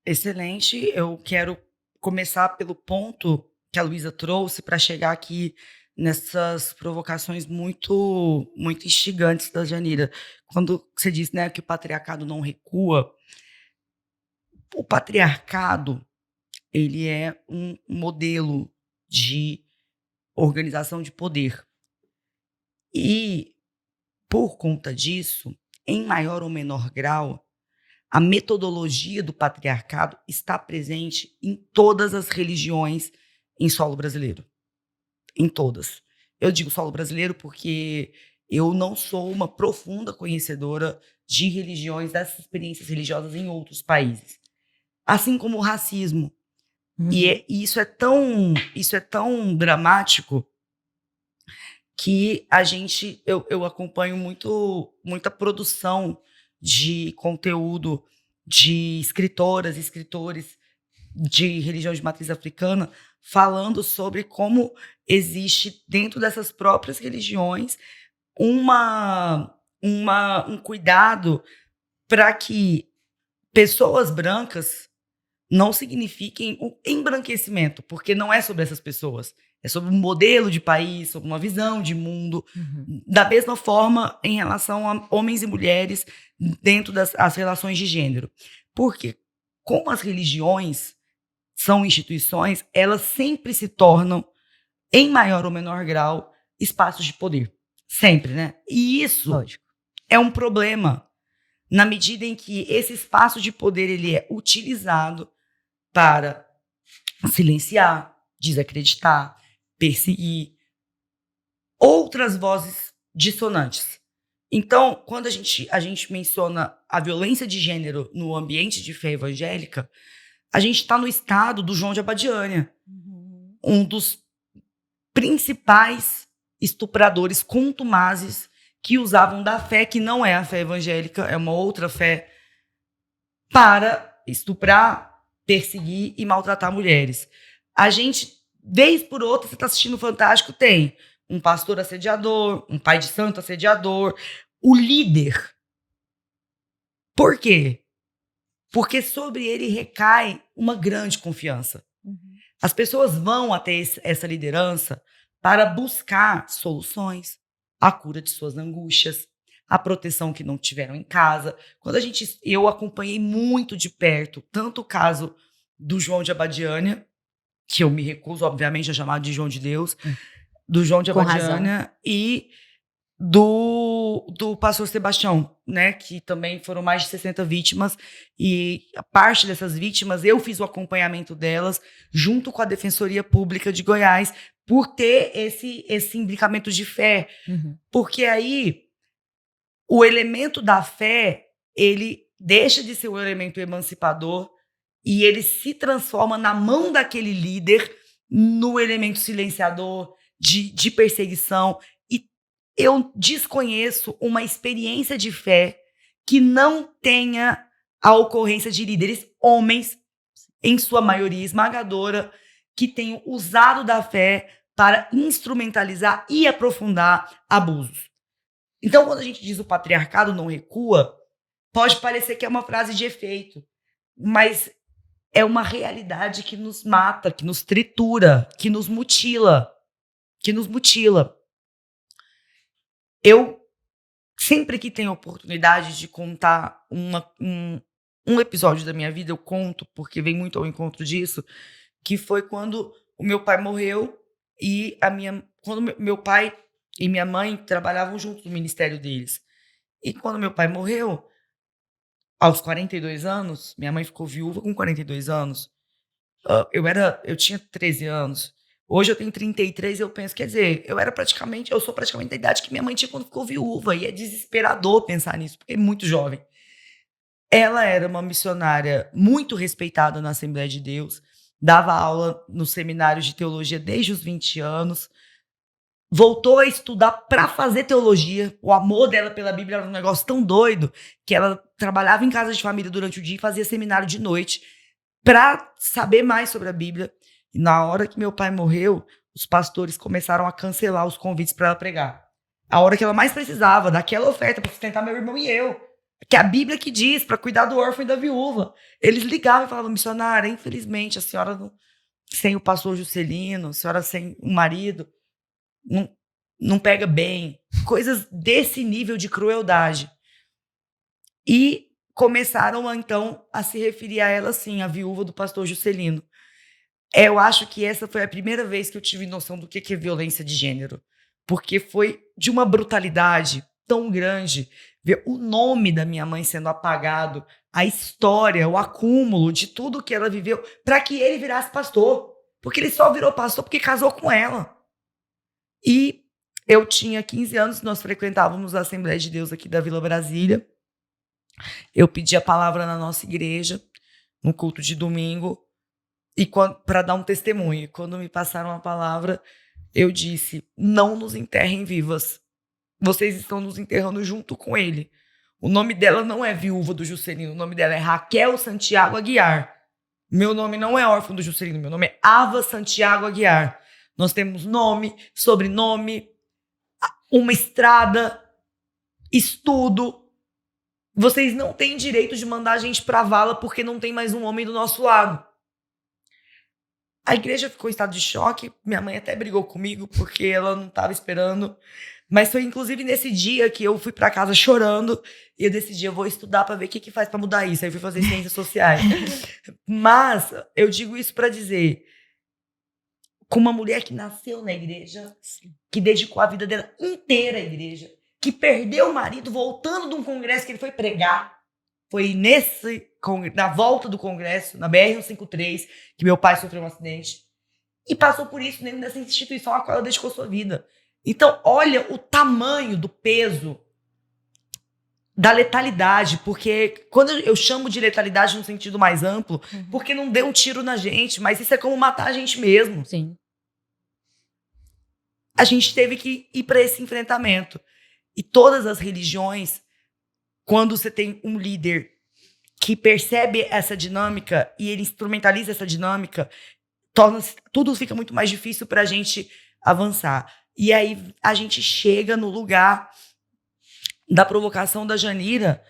Excelente. Eu quero começar pelo ponto que a Luísa trouxe para chegar aqui nessas provocações muito, muito instigantes da Janira. Quando você disse, né, que o patriarcado não recua, o patriarcado ele é um modelo de organização de poder. E por conta disso, em maior ou menor grau, a metodologia do patriarcado está presente em todas as religiões em solo brasileiro. Em todas. Eu digo solo brasileiro porque eu não sou uma profunda conhecedora de religiões, dessas experiências religiosas em outros países. Assim como o racismo. E isso é tão dramático que eu acompanho muita produção de conteúdo de escritoras e escritores de religião de matriz africana falando sobre como existe dentro dessas próprias religiões um cuidado para que pessoas brancas não signifiquem o embranquecimento, porque não é sobre essas pessoas. É sobre um modelo de país, sobre uma visão de mundo. Da mesma forma em relação a homens e mulheres dentro das as relações de gênero. Porque, como as religiões são instituições, elas sempre se tornam, em maior ou menor grau, espaços de poder. Sempre, né? E isso Lógico. é um problema, na medida em que esse espaço de poder ele é utilizado para silenciar, desacreditar, perseguir outras vozes dissonantes. Então, quando a gente menciona a violência de gênero no ambiente de fé evangélica, a gente está no estado do João de Abadiânia, um dos principais estupradores contumazes que usavam da fé, que não é a fé evangélica, é uma outra fé, para estuprar, perseguir e maltratar mulheres. A gente, vez por outra, você está assistindo o Fantástico, tem um pastor assediador, um pai de santo assediador, o líder. Por quê? Porque sobre ele recai uma grande confiança. As pessoas vão até essa liderança para buscar soluções, a cura de suas angústias, a proteção que não tiveram em casa. Eu acompanhei muito de perto, tanto o caso do João de Abadiânia, que eu me recuso, obviamente, a chamar de João de Deus, do João de Abadiânia e do pastor Sebastião, né, que também foram mais de 60 vítimas, e a parte dessas vítimas, eu fiz o acompanhamento delas junto com a Defensoria Pública de Goiás, por ter esse imbricamento de fé. Porque aí o elemento da fé, ele deixa de ser um elemento emancipador e ele se transforma na mão daquele líder no elemento silenciador, de perseguição. E eu desconheço uma experiência de fé que não tenha a ocorrência de líderes homens, em sua maioria esmagadora, que tenham usado da fé para instrumentalizar e aprofundar abusos. Então, quando a gente diz o patriarcado não recua, pode parecer que é uma frase de efeito, mas é uma realidade que nos mata, que nos tritura, que nos mutila. Eu, sempre que tenho oportunidade de contar um episódio da minha vida, eu conto, porque vem muito ao encontro disso, que foi quando o meu pai morreu e quando meu pai e minha mãe trabalhavam juntos no ministério deles. E quando meu pai morreu, aos 42 anos, minha mãe ficou viúva com 42 anos. Eu tinha 13 anos. Hoje eu tenho 33 e eu penso, quer dizer, eu sou praticamente da idade que minha mãe tinha quando ficou viúva. E é desesperador pensar nisso, porque é muito jovem. Ela era uma missionária muito respeitada na Assembleia de Deus, dava aula no seminário de teologia desde os 20 anos, voltou a estudar para fazer teologia. O amor dela pela Bíblia era um negócio tão doido que ela trabalhava em casa de família durante o dia e fazia seminário de noite para saber mais sobre a Bíblia. E na hora que meu pai morreu, os pastores começaram a cancelar os convites para ela pregar. A hora que ela mais precisava, daquela oferta para sustentar meu irmão e eu. Que é a Bíblia que diz, para cuidar do órfão e da viúva. Eles ligavam e falavam, missionária, infelizmente, a senhora sem o pastor Juscelino, a senhora sem um marido, não pega bem. Coisas desse nível de crueldade. E começaram, então, a se referir a ela assim, a viúva do pastor Juscelino. Eu acho que essa foi a primeira vez que eu tive noção do que é violência de gênero. Porque foi de uma brutalidade tão grande ver o nome da minha mãe sendo apagado, a história, o acúmulo de tudo que ela viveu, para que ele virasse pastor. Porque ele só virou pastor porque casou com ela. E eu tinha 15 anos, nós frequentávamos a Assembleia de Deus aqui da Vila Brasília. Eu pedi a palavra na nossa igreja, no culto de domingo, e para dar um testemunho. E quando me passaram a palavra, eu disse, não nos enterrem vivas. Vocês estão nos enterrando junto com ele. O nome dela não é viúva do Juscelino, o nome dela é Raquel Santiago Aguiar. Meu nome não é órfão do Juscelino, meu nome é Ava Santiago Aguiar. Nós temos nome, sobrenome, uma estrada, estudo. Vocês não têm direito de mandar a gente pra vala porque não tem mais um homem do nosso lado. A igreja ficou em estado de choque, minha mãe até brigou comigo porque ela não estava esperando. Mas foi inclusive nesse dia que eu fui pra casa chorando e eu decidi, eu vou estudar pra ver o que faz pra mudar isso. Aí eu fui fazer ciências sociais. Mas eu digo isso pra dizer, com uma mulher que nasceu na igreja, que dedicou a vida dela inteira à igreja, que perdeu o marido voltando de um congresso que ele foi pregar. Foi na volta do congresso, na BR-153, que meu pai sofreu um acidente. E passou por isso dentro dessa instituição a qual ela dedicou sua vida. Então, olha o tamanho do peso da letalidade, porque quando eu chamo de letalidade no sentido mais amplo, porque não deu um tiro na gente, mas isso é como matar a gente mesmo. Sim. A gente teve que ir para esse enfrentamento. E todas as religiões, quando você tem um líder que percebe essa dinâmica e ele instrumentaliza essa dinâmica, tudo fica muito mais difícil para a gente avançar. E aí a gente chega no lugar da provocação da Janira,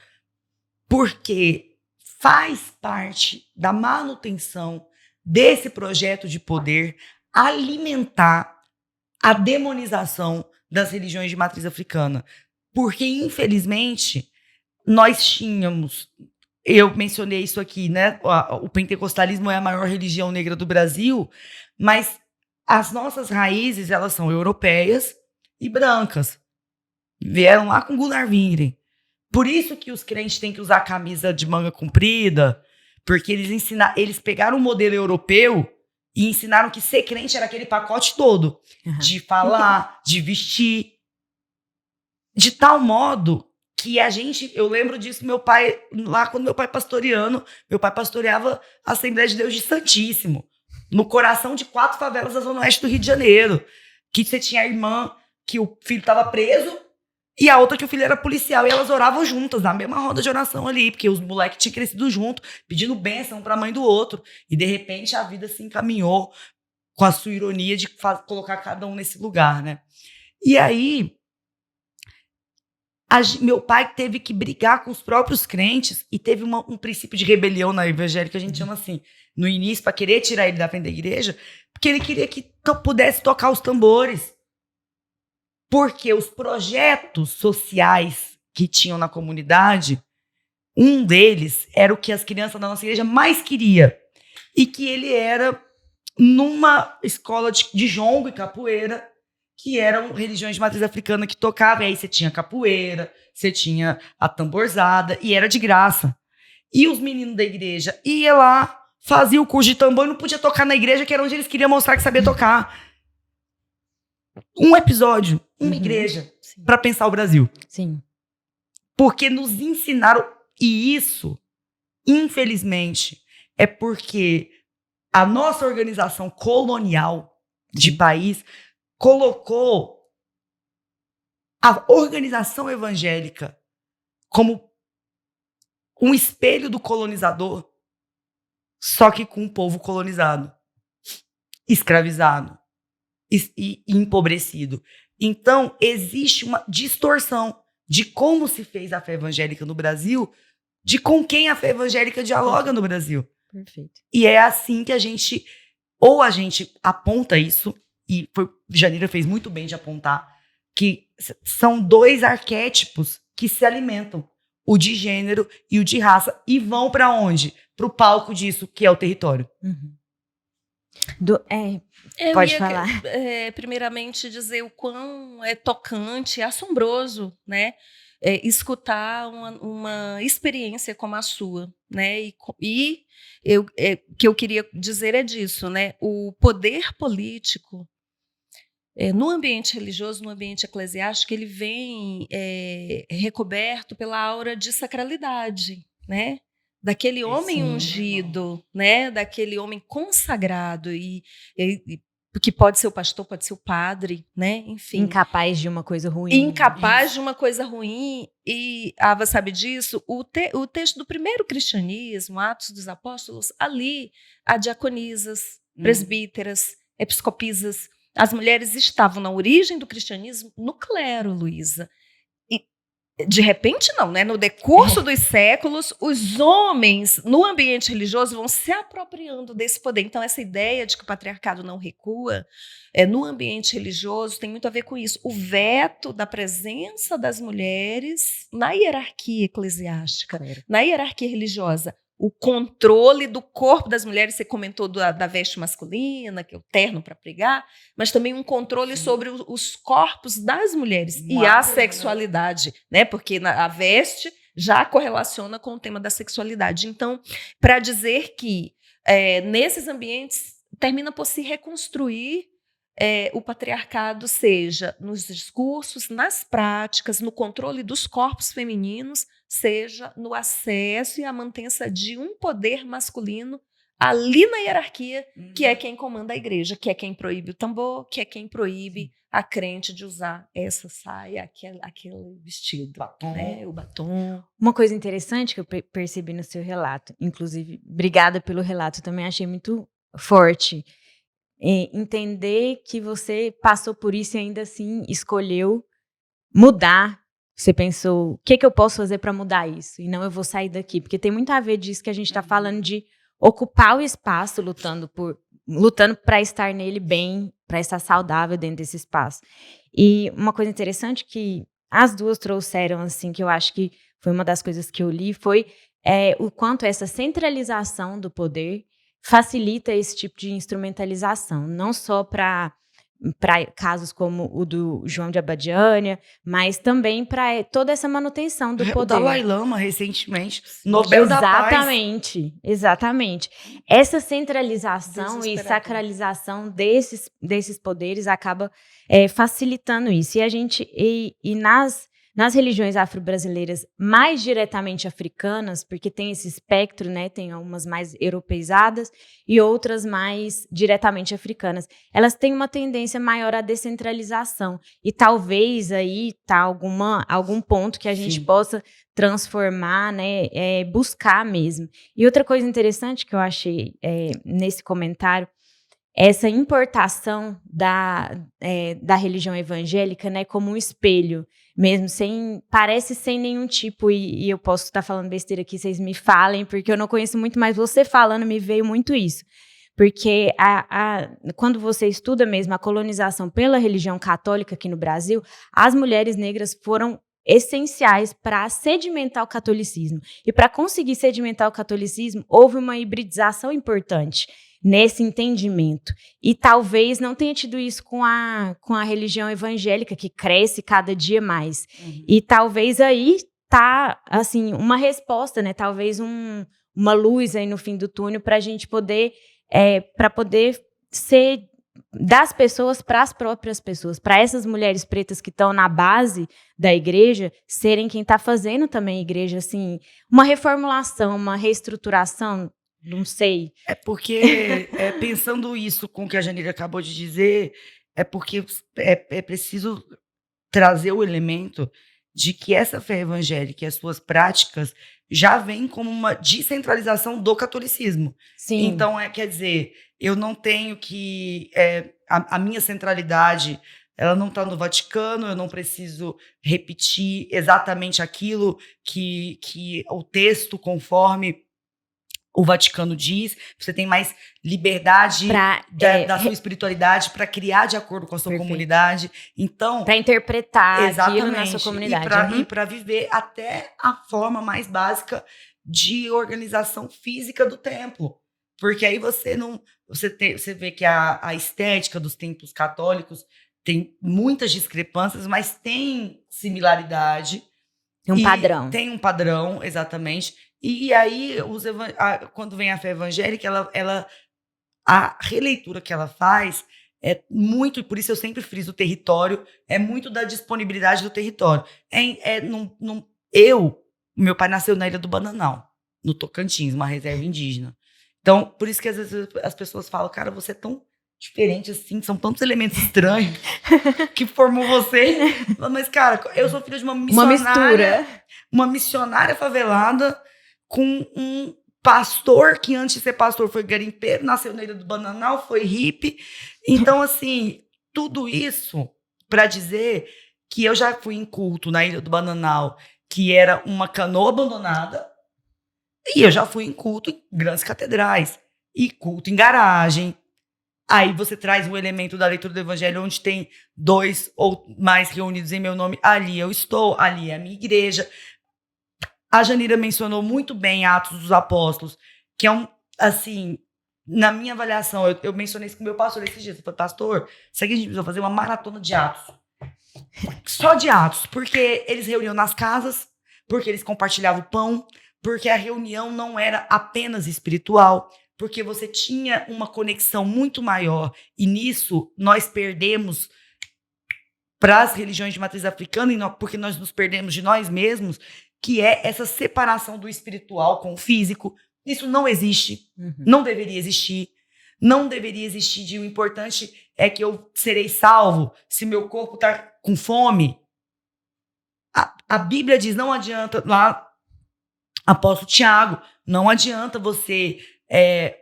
porque faz parte da manutenção desse projeto de poder alimentar a demonização das religiões de matriz africana. Porque, infelizmente, nós tínhamos... Eu mencionei isso aqui, né? O pentecostalismo é a maior religião negra do Brasil, mas as nossas raízes, elas são europeias e brancas. Vieram lá com Gunnar Wingren. Por isso que os crentes têm que usar camisa de manga comprida, porque eles pegaram o modelo europeu e ensinaram que ser crente era aquele pacote todo, de falar, de vestir, de tal modo que eu lembro disso, meu pai, lá quando meu pai pastoreava a Assembleia de Deus de Santíssimo, no coração de 4 favelas da Zona Oeste do Rio de Janeiro, que você tinha a irmã que o filho estava preso e a outra que o filho era policial, e elas oravam juntas, na mesma roda de oração ali, porque os moleques tinham crescido junto, pedindo bênção para a mãe do outro, e de repente a vida se encaminhou com a sua ironia de colocar cada um nesse lugar, né? E aí, meu pai teve que brigar com os próprios crentes e teve um princípio de rebelião na evangélica, a gente chama assim, no início, para querer tirar ele da frente da igreja, porque ele queria que pudesse tocar os tambores. Porque os projetos sociais que tinham na comunidade, um deles era o que as crianças da nossa igreja mais queriam. E que ele era numa escola de jongo e capoeira, que eram religiões de matriz africana que tocavam. E aí você tinha capoeira, você tinha a tamborzada, e era de graça. E os meninos da igreja iam lá, faziam o curso de tambor e não podia tocar na igreja, que era onde eles queriam mostrar que sabia tocar. Um episódio, uma igreja, para pensar o Brasil. Sim. Porque nos ensinaram, e isso, infelizmente, é porque a nossa organização colonial de país colocou a organização evangélica como um espelho do colonizador, só que com o povo colonizado, escravizado e empobrecido. Então, existe uma distorção de como se fez a fé evangélica no Brasil, de com quem a fé evangélica dialoga no Brasil. Perfeito. E é assim que a gente aponta isso, e Janira fez muito bem de apontar, que são 2 arquétipos que se alimentam, o de gênero e o de raça, e vão para onde? Para o palco disso, que é o território. Pode falar. Primeiramente, dizer o quão é tocante, assombroso, né? Escutar uma experiência como a sua, né? E que eu queria dizer é disso, né? O poder político, no ambiente religioso, no ambiente eclesiástico, ele vem recoberto pela aura de sacralidade, né? Daquele homem ungido, né? Daquele homem consagrado. E porque pode ser o pastor, pode ser o padre, né? Enfim. Incapaz de uma coisa ruim. Incapaz de uma coisa ruim. E a Ava sabe disso. O texto do primeiro cristianismo, Atos dos Apóstolos, ali há diaconisas, presbíteras, episcopisas. As mulheres estavam na origem do cristianismo no clero, Luísa. De repente não, né? No decurso dos séculos, os homens no ambiente religioso vão se apropriando desse poder. Então, essa ideia de que o patriarcado não recua no ambiente religioso tem muito a ver com isso. O veto da presença das mulheres na hierarquia eclesiástica, na hierarquia religiosa. O controle do corpo das mulheres, você comentou da veste masculina, que é o terno para pregar, mas também um controle sobre os corpos das mulheres e a sexualidade, né? Porque a veste já correlaciona com o tema da sexualidade. Então, para dizer que nesses ambientes termina por se reconstruir o patriarcado, seja nos discursos, nas práticas, no controle dos corpos femininos, seja no acesso e a mantença de um poder masculino ali na hierarquia, que é quem comanda a igreja, que é quem proíbe o tambor, que é quem proíbe a crente de usar essa saia, aquele vestido, batom. Né? O batom. Uma coisa interessante que eu percebi no seu relato, inclusive, obrigada pelo relato, também achei muito forte, entender que você passou por isso e ainda assim escolheu mudar. Você pensou, o que eu posso fazer para mudar isso? E não, eu vou sair daqui. Porque tem muito a ver disso que a gente está falando, de ocupar o espaço, lutando para estar nele bem, para estar saudável dentro desse espaço. E uma coisa interessante que as duas trouxeram, assim, que eu acho que foi uma das coisas que eu li, foi o quanto essa centralização do poder facilita esse tipo de instrumentalização, não só para casos como o do João de Abadiânia, mas também para toda essa manutenção do poder. O Dalai Lama, recentemente, Nobel da Paz. Exatamente. Essa centralização e sacralização desses poderes acaba facilitando isso. E a gente, nas religiões afro-brasileiras mais diretamente africanas, porque tem esse espectro, né, tem algumas mais europeizadas e outras mais diretamente africanas, elas têm uma tendência maior à descentralização. E talvez aí tá algum ponto que a gente possa transformar, né, buscar mesmo. E outra coisa interessante que eu achei nesse comentário, essa importação da religião evangélica, né, como um espelho, mesmo parece sem nenhum tipo, e eu posso estar falando besteira aqui, vocês me falem, porque eu não conheço muito, mas você falando me veio muito isso. Porque quando você estuda mesmo a colonização pela religião católica aqui no Brasil, as mulheres negras foram essenciais para sedimentar o catolicismo. E para conseguir sedimentar o catolicismo, houve uma hibridização importante nesse entendimento. E talvez não tenha tido isso com a religião evangélica, que cresce cada dia mais. E talvez aí tá, assim, uma resposta, né? Talvez uma luz aí no fim do túnel para a gente poder ser das pessoas para as próprias pessoas, para essas mulheres pretas que estão na base da igreja, serem quem está fazendo também a igreja, assim, uma reformulação, uma reestruturação. Não sei. É porque, pensando isso com o que a Janira acabou de dizer, é porque é preciso trazer o elemento de que essa fé evangélica e as suas práticas já vêm como uma descentralização do catolicismo. Sim. Então, quer dizer, eu não tenho que... a minha centralidade, ela não está no Vaticano, eu não preciso repetir exatamente aquilo que o texto conforme o Vaticano diz, você tem mais liberdade da sua espiritualidade para criar de acordo com a sua comunidade. Então, para interpretar aquilo na sua comunidade. E para viver até a forma mais básica de organização física do templo. Porque aí você vê que a estética dos templos católicos tem muitas discrepâncias, mas tem similaridade. Tem um padrão. Tem um padrão, exatamente. E aí, quando vem a fé evangélica, a releitura que ela faz é muito, e por isso eu sempre friso o território, é muito da disponibilidade do território. Meu pai nasceu na Ilha do Bananal, no Tocantins, uma reserva indígena. Então, por isso que às vezes as pessoas falam, cara, você é tão diferente assim, são tantos elementos estranhos que formou você. Mas, cara, eu sou filha de uma missionária. Uma missionária favelada com um pastor que antes de ser pastor foi garimpeiro, nasceu na Ilha do Bananal, foi hippie. Então, assim, tudo isso para dizer que eu já fui em culto na Ilha do Bananal, que era uma canoa abandonada, e eu já fui em culto em grandes catedrais, e culto em garagem. Aí você traz o elemento da leitura do evangelho, onde tem 2 ou mais reunidos em meu nome, ali eu estou, ali é a minha igreja. A Janira mencionou muito bem Atos dos Apóstolos, que é assim, na minha avaliação, eu mencionei isso com o meu pastor esses dias. Eu falei, pastor, isso aqui a gente precisa fazer uma maratona de Atos. Só de Atos, porque eles reuniam nas casas, porque eles compartilhavam o pão, porque a reunião não era apenas espiritual, porque você tinha uma conexão muito maior. E nisso, nós perdemos para as religiões de matriz africana, porque nós nos perdemos de nós mesmos, que é essa separação do espiritual com o físico. Isso não existe, não deveria existir. Não deveria existir. O importante é que eu serei salvo se meu corpo está com fome. A Bíblia diz, não adianta, lá, apóstolo Tiago, não adianta você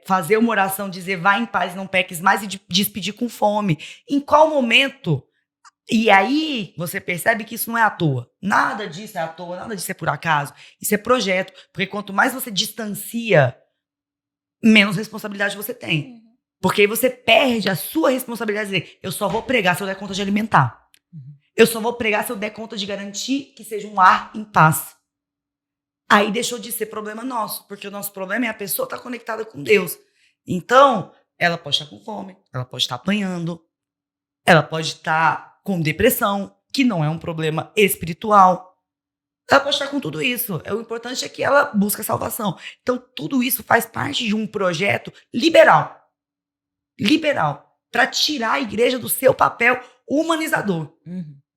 fazer uma oração, dizer vai em paz, não peques mais e despedir com fome. Em qual momento? E aí você percebe que isso não é à toa. Nada disso é à toa, nada disso é por acaso. Isso é projeto. Porque quanto mais você distancia, menos responsabilidade você tem. Porque aí você perde a sua responsabilidade de dizer, eu só vou pregar se eu der conta de alimentar. Eu só vou pregar se eu der conta de garantir que seja um lar em paz. Aí deixou de ser problema nosso, porque o nosso problema é a pessoa estar conectada com Deus. Então, ela pode estar com fome, ela pode estar apanhando, ela pode estar com depressão, que não é um problema espiritual. Ela pode estar com tudo isso. O importante é que ela busca salvação. Então, tudo isso faz parte de um projeto liberal. Liberal. Para tirar a igreja do seu papel humanizador.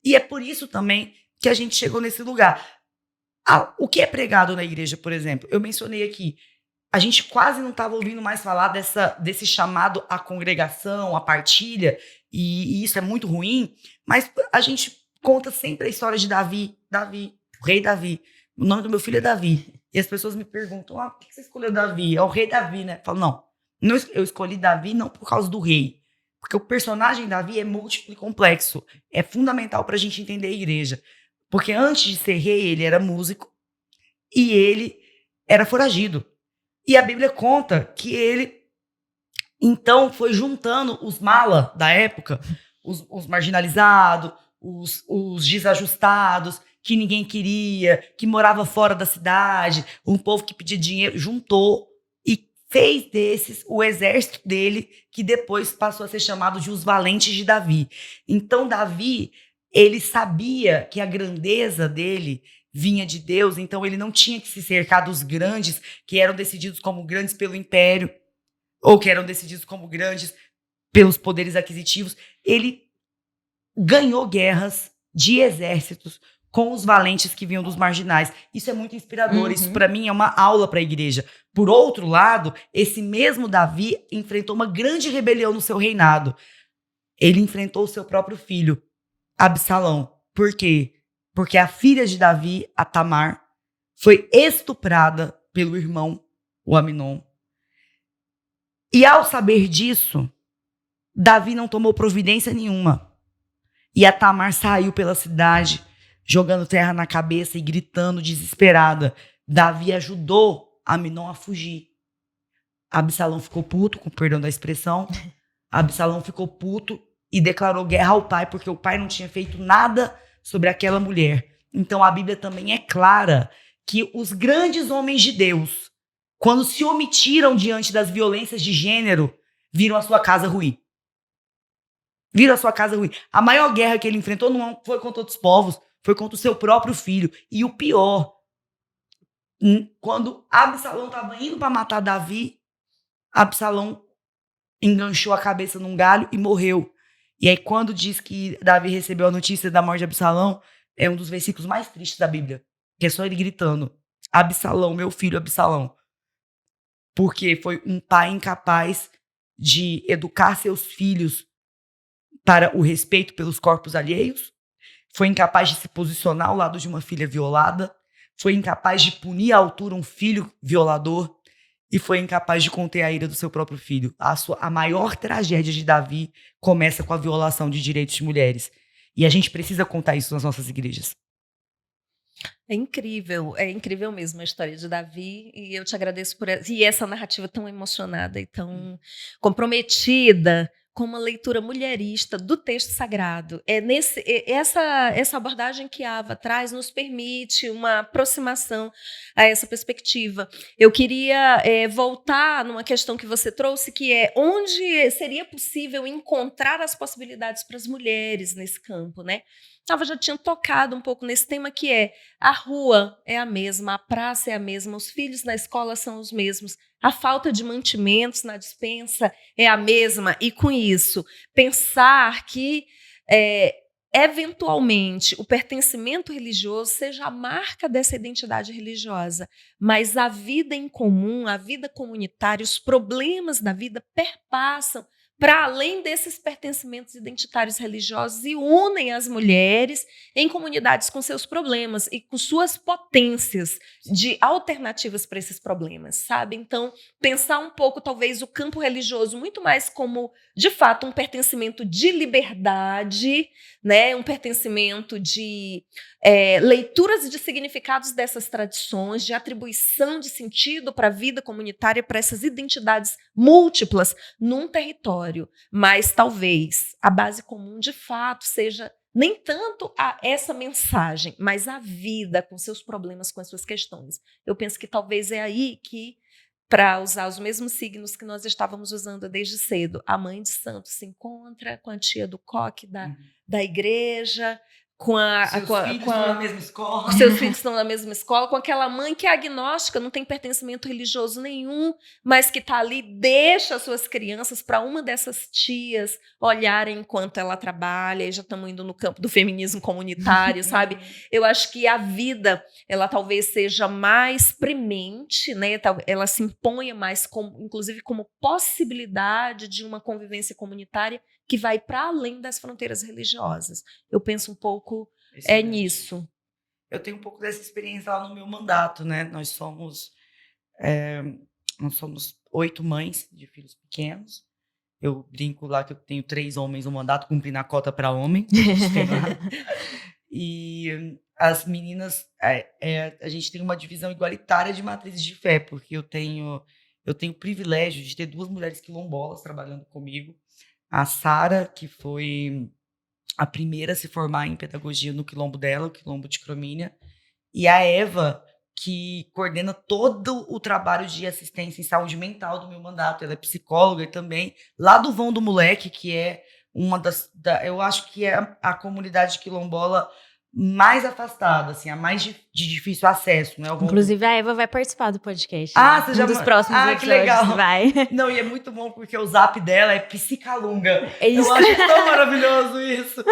E é por isso também que a gente chegou nesse lugar. O que é pregado na igreja, por exemplo? Eu mencionei aqui, a gente quase não estava ouvindo mais falar desse chamado à congregação, à partilha, e isso é muito ruim, mas a gente conta sempre a história de Davi, o rei Davi. O nome do meu filho é Davi. E as pessoas me perguntam, por que você escolheu Davi? É o rei Davi, né? Eu falo, não, eu escolhi Davi não por causa do rei, porque o personagem Davi é múltiplo e complexo. É fundamental para a gente entender a igreja. Porque antes de ser rei, ele era músico e ele era foragido. E a Bíblia conta que ele, então, foi juntando os mala da época, os marginalizados, os desajustados, que ninguém queria, que morava fora da cidade, um povo que pedia dinheiro, juntou e fez desses o exército dele, que depois passou a ser chamado de os valentes de Davi. Então, Davi, ele sabia que a grandeza dele vinha de Deus, então ele não tinha que se cercar dos grandes, que eram decididos como grandes pelo império, ou que eram decididos como grandes pelos poderes aquisitivos. Ele ganhou guerras de exércitos com os valentes que vinham dos marginais. Isso é muito inspirador, isso para mim é uma aula para a igreja. Por outro lado, esse mesmo Davi enfrentou uma grande rebelião no seu reinado. Ele enfrentou o seu próprio filho, Absalão. Por quê? Porque a filha de Davi, a Tamar, foi estuprada pelo irmão, o Aminon. E ao saber disso, Davi não tomou providência nenhuma. E a Tamar saiu pela cidade, jogando terra na cabeça e gritando desesperada. Davi ajudou Aminon a fugir. Absalão ficou puto, com perdão da expressão. Absalão ficou puto e declarou guerra ao pai, porque o pai não tinha feito nada sobre aquela mulher. Então a Bíblia também é clara que os grandes homens de Deus, quando se omitiram diante das violências de gênero, viram a sua casa ruir. Viram a sua casa ruir. A maior guerra que ele enfrentou não foi contra outros povos, foi contra o seu próprio filho. E o pior, quando Absalão estava indo para matar Davi, Absalão enganchou a cabeça num galho e morreu. E aí, quando diz que Davi recebeu a notícia da morte de Absalão, é um dos versículos mais tristes da Bíblia. Que é só ele gritando, Absalão, meu filho Absalão. Porque foi um pai incapaz de educar seus filhos para o respeito pelos corpos alheios, foi incapaz de se posicionar ao lado de uma filha violada, foi incapaz de punir à altura um filho violador e foi incapaz de conter a ira do seu próprio filho. A maior tragédia de Davi começa com a violação de direitos de mulheres. E a gente precisa contar isso nas nossas igrejas. É incrível mesmo a história de Davi, e eu te agradeço por essa narrativa tão emocionada e tão comprometida com uma leitura mulherista do texto sagrado. Essa abordagem que a Ava traz nos permite uma aproximação a essa perspectiva. Eu queria voltar numa questão que você trouxe, que é onde seria possível encontrar as possibilidades para as mulheres nesse campo, né? Ava já tinha tocado um pouco nesse tema, que é a rua é a mesma, a praça é a mesma, os filhos na escola são os mesmos, a falta de mantimentos na despensa é a mesma, e com isso, pensar que eventualmente o pertencimento religioso seja a marca dessa identidade religiosa, mas a vida em comum, a vida comunitária, os problemas da vida perpassam para além desses pertencimentos identitários religiosos e unem as mulheres em comunidades com seus problemas e com suas potências de alternativas para esses problemas, sabe? Então, pensar um pouco, talvez, o campo religioso muito mais como, de fato, um pertencimento de liberdade, né? Um pertencimento de leituras e de significados dessas tradições, de atribuição de sentido para a vida comunitária, para essas identidades múltiplas num território. Mas talvez a base comum, de fato, seja nem tanto essa mensagem, mas a vida com seus problemas, com as suas questões. Eu penso que talvez é aí que, para usar os mesmos signos que nós estávamos usando desde cedo, a mãe de santo se encontra com a tia do coque da igreja, seus filhos estão na mesma escola, com aquela mãe que é agnóstica, não tem pertencimento religioso nenhum, mas que está ali, deixa as suas crianças para uma dessas tias olharem enquanto ela trabalha, e já estamos indo no campo do feminismo comunitário, sabe? Eu acho que a vida, ela talvez seja mais premente, né? Ela se imponha mais, inclusive como possibilidade de uma convivência comunitária que vai para além das fronteiras religiosas. Eu penso um pouco nisso. Eu tenho um pouco dessa experiência lá no meu mandato, né? Nós somos 8 mães de filhos pequenos. Eu brinco lá que eu tenho 3 homens no mandato, cumprindo a cota para homem. E as meninas, a gente tem uma divisão igualitária de matrizes de fé, porque eu tenho o privilégio de ter 2 mulheres quilombolas trabalhando comigo. A Sara, que foi a primeira a se formar em pedagogia no quilombo dela, o quilombo de Cromínia, e a Eva, que coordena todo o trabalho de assistência em saúde mental do meu mandato. Ela é psicóloga e também lá do Vão do Moleque, que é uma eu acho que é a comunidade quilombola mais afastada, assim, a mais de difícil acesso, né? Inclusive, a Eva vai participar do podcast. Você já... dos próximos episódios. Que legal. Vai. Não, e é muito bom porque o zap dela é Psicalunga. É isso. Eu acho tão maravilhoso isso.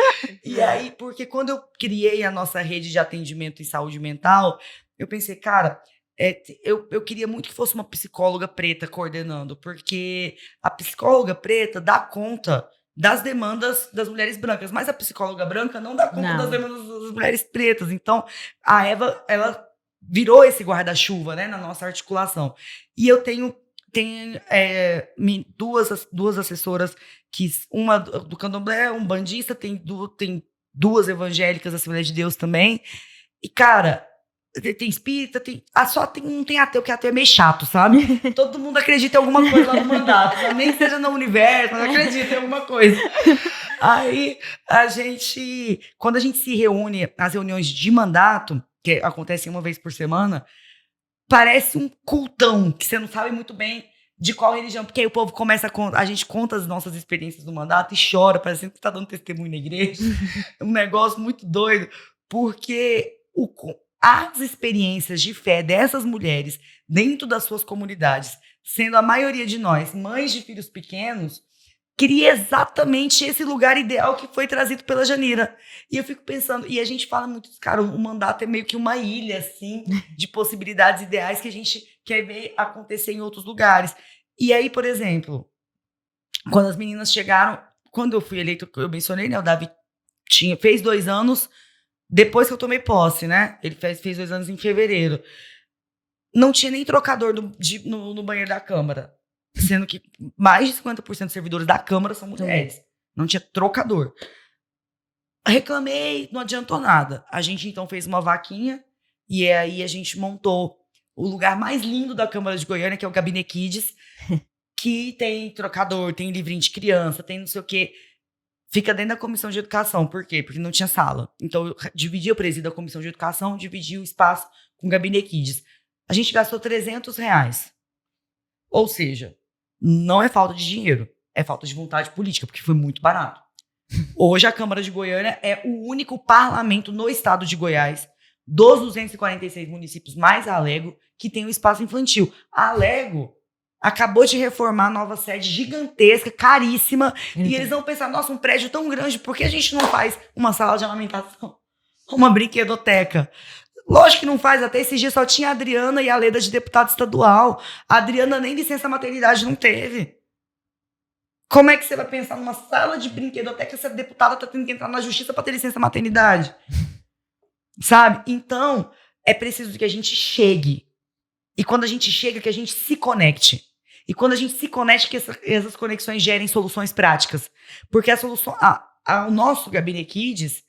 E aí, porque quando eu criei a nossa rede de atendimento em saúde mental, eu pensei, cara, eu queria muito que fosse uma psicóloga preta coordenando, porque a psicóloga preta dá conta das demandas das mulheres brancas, mas a psicóloga branca não dá conta das demandas das mulheres pretas. Então, a Eva, ela virou esse guarda-chuva, né, na nossa articulação. E eu tenho duas assessoras, uma do candomblé, um bandista, tem 2 evangélicas da Assembleia de Deus também. E, cara, tem espírita, não tem ateu, que ateu é meio chato, sabe? Todo mundo acredita em alguma coisa lá no mandato, nem seja no universo, mas acredita em alguma coisa. Aí, quando a gente se reúne nas reuniões de mandato, que acontecem uma vez por semana, parece um cultão, que você não sabe muito bem de qual religião, porque aí o povo a gente conta as nossas experiências do mandato e chora, parecendo que está dando testemunho na igreja. É um negócio muito doido, porque as experiências de fé dessas mulheres dentro das suas comunidades, sendo a maioria de nós mães de filhos pequenos, cria exatamente esse lugar ideal que foi trazido pela Janira. E eu fico pensando, e a gente fala muito, cara, o mandato é meio que uma ilha, assim, de possibilidades ideais que a gente quer ver acontecer em outros lugares. E aí, por exemplo, Quando as meninas chegaram, quando eu fui eleito, eu mencionei, né? O Davi fez 2 anos depois que eu tomei posse, né? Ele fez 2 anos em fevereiro. Não tinha nem trocador no banheiro da Câmara. Sendo que mais de 50% dos servidores da Câmara são mulheres. Não tinha trocador. Reclamei, não adiantou nada. A gente, então, fez uma vaquinha e aí a gente montou o lugar mais lindo da Câmara de Goiânia, que é o Gabinete Kids, que tem trocador, tem livrinho de criança, tem não sei o quê. Fica dentro da comissão de educação. Por quê? Porque não tinha sala. Então, eu dividi o presídio da comissão de educação, dividi o espaço com o Gabinete Kids. A gente gastou R$300. Ou seja, não é falta de dinheiro, é falta de vontade política, porque foi muito barato. Hoje, a Câmara de Goiânia é o único parlamento no estado de Goiás, dos 246 municípios mais a Alego, que tem um espaço infantil. A Alego acabou de reformar a nova sede gigantesca, caríssima, e eles vão pensar, nossa, um prédio tão grande, por que a gente não faz uma sala de amamentação? Uma brinquedoteca? Lógico que não faz, até esses dias só tinha a Adriana e a Leda de deputada estadual. A Adriana nem licença maternidade não teve. Como é que você vai pensar numa sala de brinquedoteca se a deputada tá tendo que entrar na justiça para ter licença maternidade? Sabe? Então, é preciso que a gente chegue. E quando a gente chega, que a gente se conecte. E quando a gente se conecte, que essas conexões gerem soluções práticas. Porque a solução, o nosso Gabinete Kids,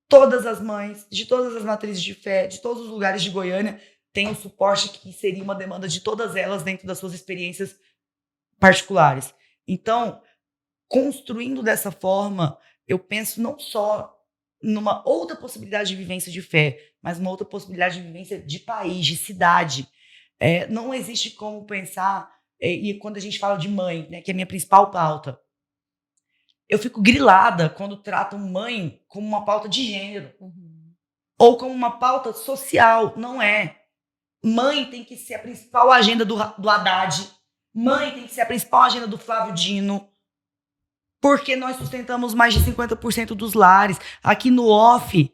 todas as mães, de todas as matrizes de fé, de todos os lugares de Goiânia, têm um suporte que seria uma demanda de todas elas dentro das suas experiências particulares. Então, construindo dessa forma, eu penso não só numa outra possibilidade de vivência de fé, mas uma outra possibilidade de vivência de país, de cidade. Não existe como pensar, e quando a gente fala de mãe, né, que é a minha principal pauta, eu fico grilada quando tratam mãe como uma pauta de gênero, ou como uma pauta social. Não é. Mãe tem que ser a principal agenda do Haddad. Mãe tem que ser a principal agenda do Flávio Dino. Porque nós sustentamos mais de 50% dos lares. Aqui no off,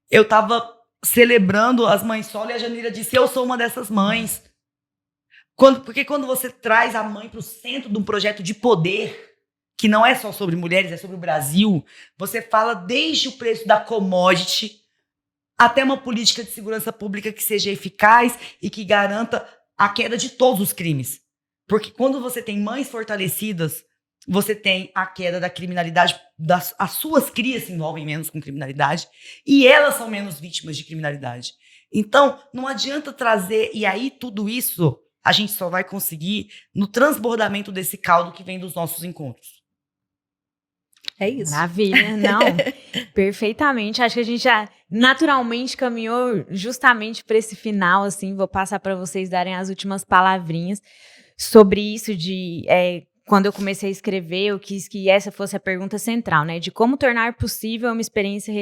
eu estava celebrando as mães solo e a Janira disse, eu sou uma dessas mães. Porque quando você traz a mãe para o centro de um projeto de poder, que não é só sobre mulheres, é sobre o Brasil, você fala desde o preço da commodity até uma política de segurança pública que seja eficaz e que garanta a queda de todos os crimes. Porque quando você tem mães fortalecidas, você tem a queda da criminalidade, as suas crias se envolvem menos com criminalidade e elas são menos vítimas de criminalidade. Então, não adianta trazer, e aí tudo isso a gente só vai conseguir no transbordamento desse caldo que vem dos nossos encontros. É isso. Maravilha, não, perfeitamente. Acho que a gente já naturalmente caminhou justamente para esse final, assim, vou passar para vocês darem as últimas palavrinhas sobre isso de... quando eu comecei a escrever, eu quis que essa fosse a pergunta central, né? De como tornar possível uma experiência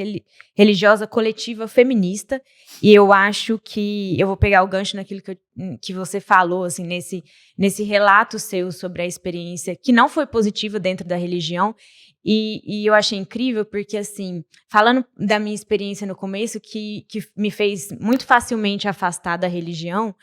religiosa coletiva feminista. E eu acho que... Eu vou pegar o gancho naquilo que você falou, assim, nesse relato seu sobre a experiência que não foi positiva dentro da religião. E eu achei incrível porque, assim, falando da minha experiência no começo, que me fez muito facilmente afastar da religião,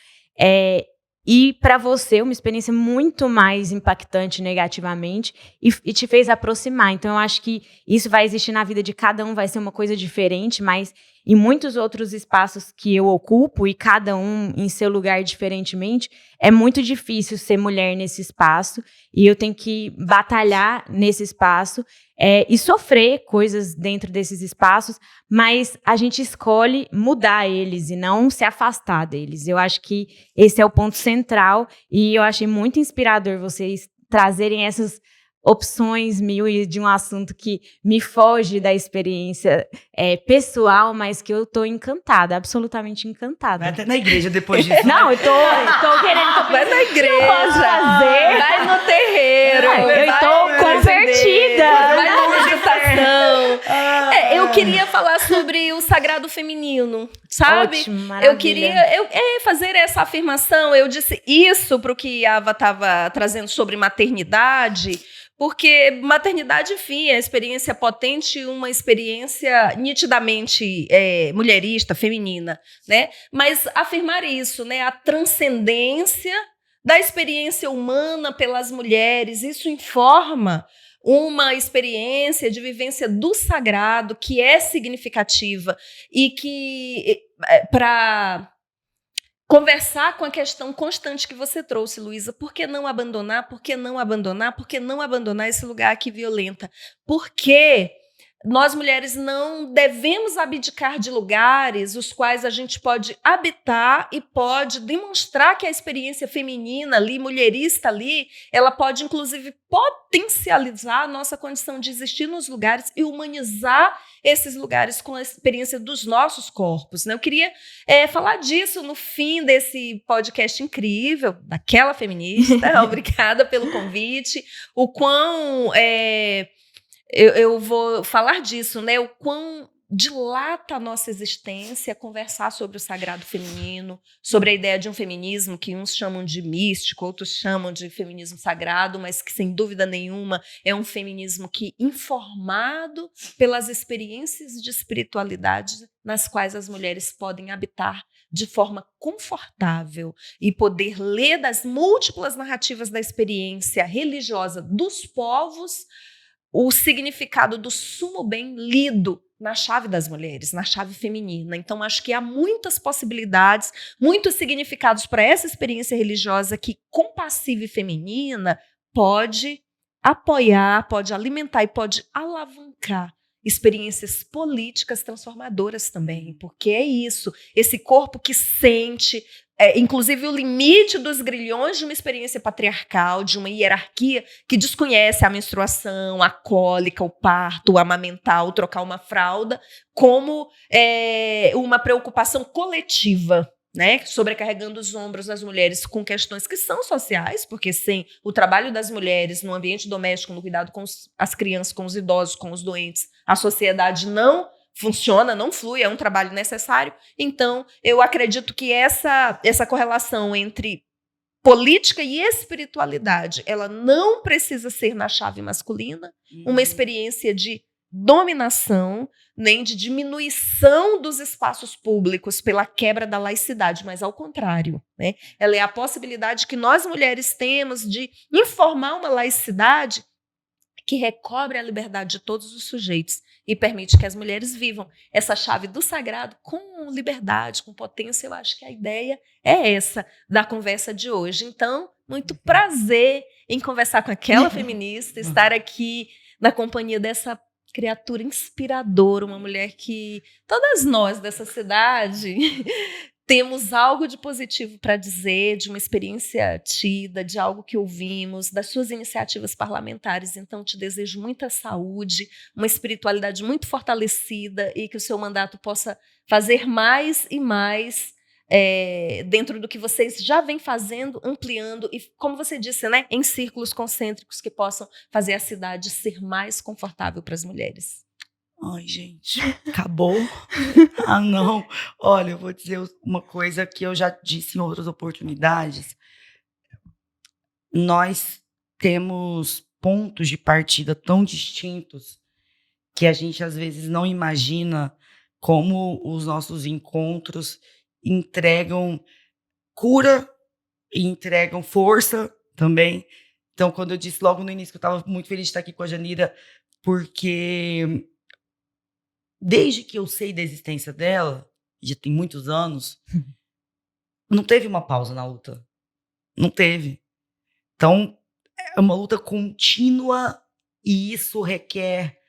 e para você, uma experiência muito mais impactante negativamente e te fez aproximar. Então, eu acho que isso vai existir na vida de cada um, vai ser uma coisa diferente, mas em muitos outros espaços que eu ocupo, e cada um em seu lugar diferentemente, é muito difícil ser mulher nesse espaço, e eu tenho que batalhar nesse espaço e sofrer coisas dentro desses espaços, mas a gente escolhe mudar eles e não se afastar deles. Eu acho que esse é o ponto central, e eu achei muito inspirador vocês trazerem essas opções mil e de um assunto que me foge da experiência pessoal, mas que eu tô encantada, absolutamente encantada. Vai até na igreja depois disso. Não, eu tô querendo... Vai na igreja, vai no terreiro. Eu tô convertida. Vai na meditação. Eu queria falar sobre o sagrado feminino, sabe? Ótimo, maravilha. Eu queria fazer essa afirmação. Eu disse isso pro que a Ava estava trazendo sobre maternidade, porque maternidade, enfim, é experiência potente, uma experiência nitidamente mulherista, feminina, né? Mas afirmar isso, né? A transcendência da experiência humana pelas mulheres. Isso informa uma experiência de vivência do sagrado que é significativa e que, para conversar com a questão constante que você trouxe, Luísa, por que não abandonar? Por que não abandonar? Por que não abandonar esse lugar que violenta? Por que nós, mulheres, não devemos abdicar de lugares os quais a gente pode habitar e pode demonstrar que a experiência feminina ali, mulherista ali, ela pode, inclusive, potencializar a nossa condição de existir nos lugares e humanizar esses lugares com a experiência dos nossos corpos, né? Eu queria falar disso no fim desse podcast incrível, daquela feminista. Obrigada pelo convite. O quão... Eu vou falar disso, né? O quão dilata a nossa existência conversar sobre o sagrado feminino, sobre a ideia de um feminismo que uns chamam de místico, outros chamam de feminismo sagrado, mas que, sem dúvida nenhuma, é um feminismo que, informado pelas experiências de espiritualidade nas quais as mulheres podem habitar de forma confortável e poder ler das múltiplas narrativas da experiência religiosa dos povos o significado do sumo bem lido na chave das mulheres, na chave feminina. Então, acho que há muitas possibilidades, muitos significados para essa experiência religiosa que, compassiva e feminina, pode apoiar, pode alimentar e pode alavancar experiências políticas transformadoras também, porque é isso, esse corpo que sente, inclusive o limite dos grilhões de uma experiência patriarcal, de uma hierarquia que desconhece a menstruação, a cólica, o parto, o amamentar, o trocar uma fralda, como uma preocupação coletiva, né, sobrecarregando os ombros das mulheres com questões que são sociais, porque sem o trabalho das mulheres no ambiente doméstico, no cuidado com as crianças, com os idosos, com os doentes, a sociedade não funciona, não flui, é um trabalho necessário. Então, eu acredito que essa correlação entre política e espiritualidade, ela não precisa ser na chave masculina, uma experiência de dominação, nem de diminuição dos espaços públicos pela quebra da laicidade, mas ao contrário, né? Ela é a possibilidade que nós mulheres temos de informar uma laicidade que recobre a liberdade de todos os sujeitos e permite que as mulheres vivam essa chave do sagrado com liberdade, com potência. Eu acho que a ideia é essa da conversa de hoje. Então, muito prazer em conversar com aquela feminista, estar aqui na companhia dessa criatura inspiradora, uma mulher que todas nós dessa cidade temos algo de positivo para dizer, de uma experiência tida, de algo que ouvimos, das suas iniciativas parlamentares. Então, te desejo muita saúde, uma espiritualidade muito fortalecida e que o seu mandato possa fazer mais e mais dentro do que vocês já vêm fazendo, ampliando e, como você disse, né, em círculos concêntricos que possam fazer a cidade ser mais confortável para as mulheres. Ai, gente, acabou? Ah, não. Olha, eu vou dizer uma coisa que eu já disse em outras oportunidades. Nós temos pontos de partida tão distintos que a gente, às vezes, não imagina como os nossos encontros entregam cura e entregam força também. Então, quando eu disse logo no início que eu estava muito feliz de estar aqui com a Janira, porque desde que eu sei da existência dela, já tem muitos anos, não teve uma pausa na luta. Não teve. Então, é uma luta contínua e isso requer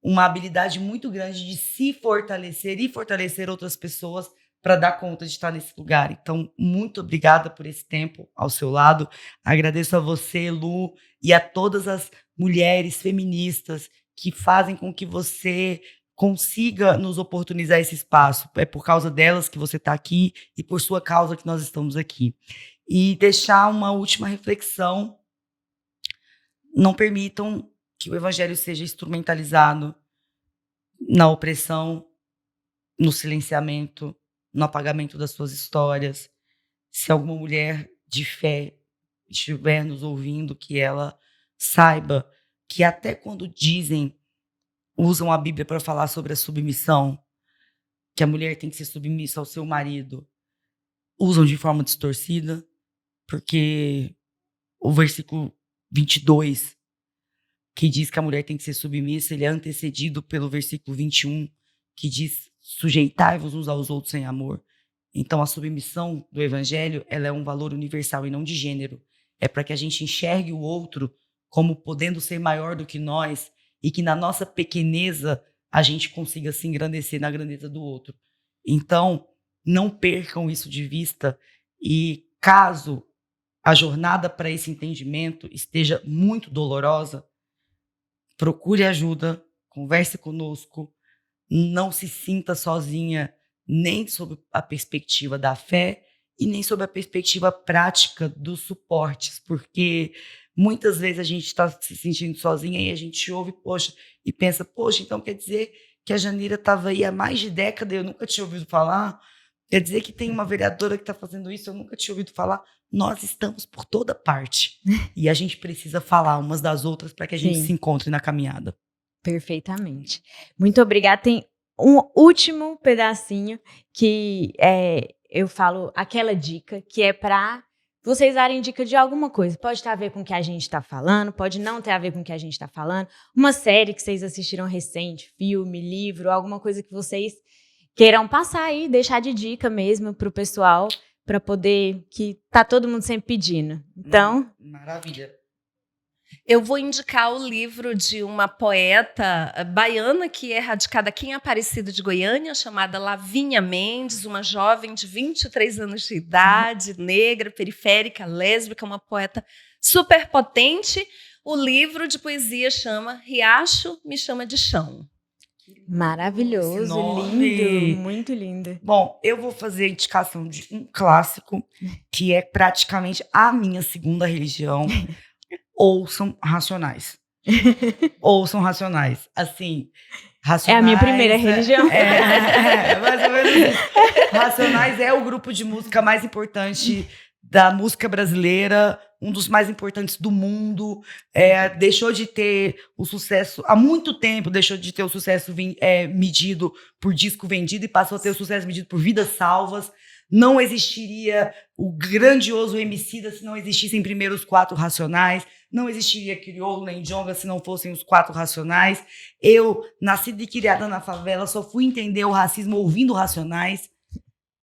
uma habilidade muito grande de se fortalecer e fortalecer outras pessoas para dar conta de estar nesse lugar. Então, muito obrigada por esse tempo ao seu lado. Agradeço a você, Lu, e a todas as mulheres feministas que fazem com que você consiga nos oportunizar esse espaço. É por causa delas que você está aqui e por sua causa que nós estamos aqui. E deixar uma última reflexão. Não permitam que o evangelho seja instrumentalizado na opressão, no silenciamento, no apagamento das suas histórias. Se alguma mulher de fé estiver nos ouvindo, que ela saiba que até quando usam a Bíblia para falar sobre a submissão, que a mulher tem que ser submissa ao seu marido, usam de forma distorcida, porque o versículo 22, que diz que a mulher tem que ser submissa, ele é antecedido pelo versículo 21, que diz: sujeitai-vos uns aos outros em amor. Então, a submissão do evangelho, ela é um valor universal e não de gênero. É para que a gente enxergue o outro como podendo ser maior do que nós e que na nossa pequeneza a gente consiga se engrandecer na grandeza do outro. Então, não percam isso de vista, e caso a jornada para esse entendimento esteja muito dolorosa, procure ajuda, converse conosco, não se sinta sozinha, nem sob a perspectiva da fé e nem sob a perspectiva prática dos suportes, porque muitas vezes a gente está se sentindo sozinha e a gente ouve, poxa, e pensa, poxa, então quer dizer que a Janira estava aí há mais de década e eu nunca tinha ouvido falar? Quer dizer que tem uma vereadora que está fazendo isso, eu nunca tinha ouvido falar? Nós estamos por toda parte e a gente precisa falar umas das outras para que a gente se encontre na caminhada. Perfeitamente. Muito obrigada. Tem um último pedacinho que eu falo, aquela dica, que é para vocês darem dica de alguma coisa. Pode ter a ver com o que a gente está falando, pode não ter a ver com o que a gente está falando. Uma série que vocês assistiram recente, filme, livro, alguma coisa que vocês queiram passar aí, deixar de dica mesmo para o pessoal, para poder, que tá todo mundo sempre pedindo. Então... Maravilha. Eu vou indicar o livro de uma poeta baiana que é radicada aqui em Aparecida de Goiânia, chamada Lavínia Mendes, uma jovem de 23 anos de idade, negra, periférica, lésbica, uma poeta super potente. O livro de poesia chama Riacho Me Chama de Chão. Maravilhoso, lindo, muito lindo. Bom, eu vou fazer a indicação de um clássico, que é praticamente a minha segunda religião. Ouçam Racionais. Ouçam Racionais. Assim, Racionais... É a minha primeira religião. Mais ou menos isso. Racionais é o grupo de música mais importante da música brasileira, um dos mais importantes do mundo. Deixou de ter o sucesso... Há muito tempo deixou de ter o sucesso medido por disco vendido e passou a ter o sucesso medido por vidas salvas. Não existiria o grandioso Emicida se não existissem primeiro os 4 Racionais. Não existiria Criolo nem Djonga se não fossem os 4 Racionais. Eu, nascida e criada na favela, só fui entender o racismo ouvindo Racionais.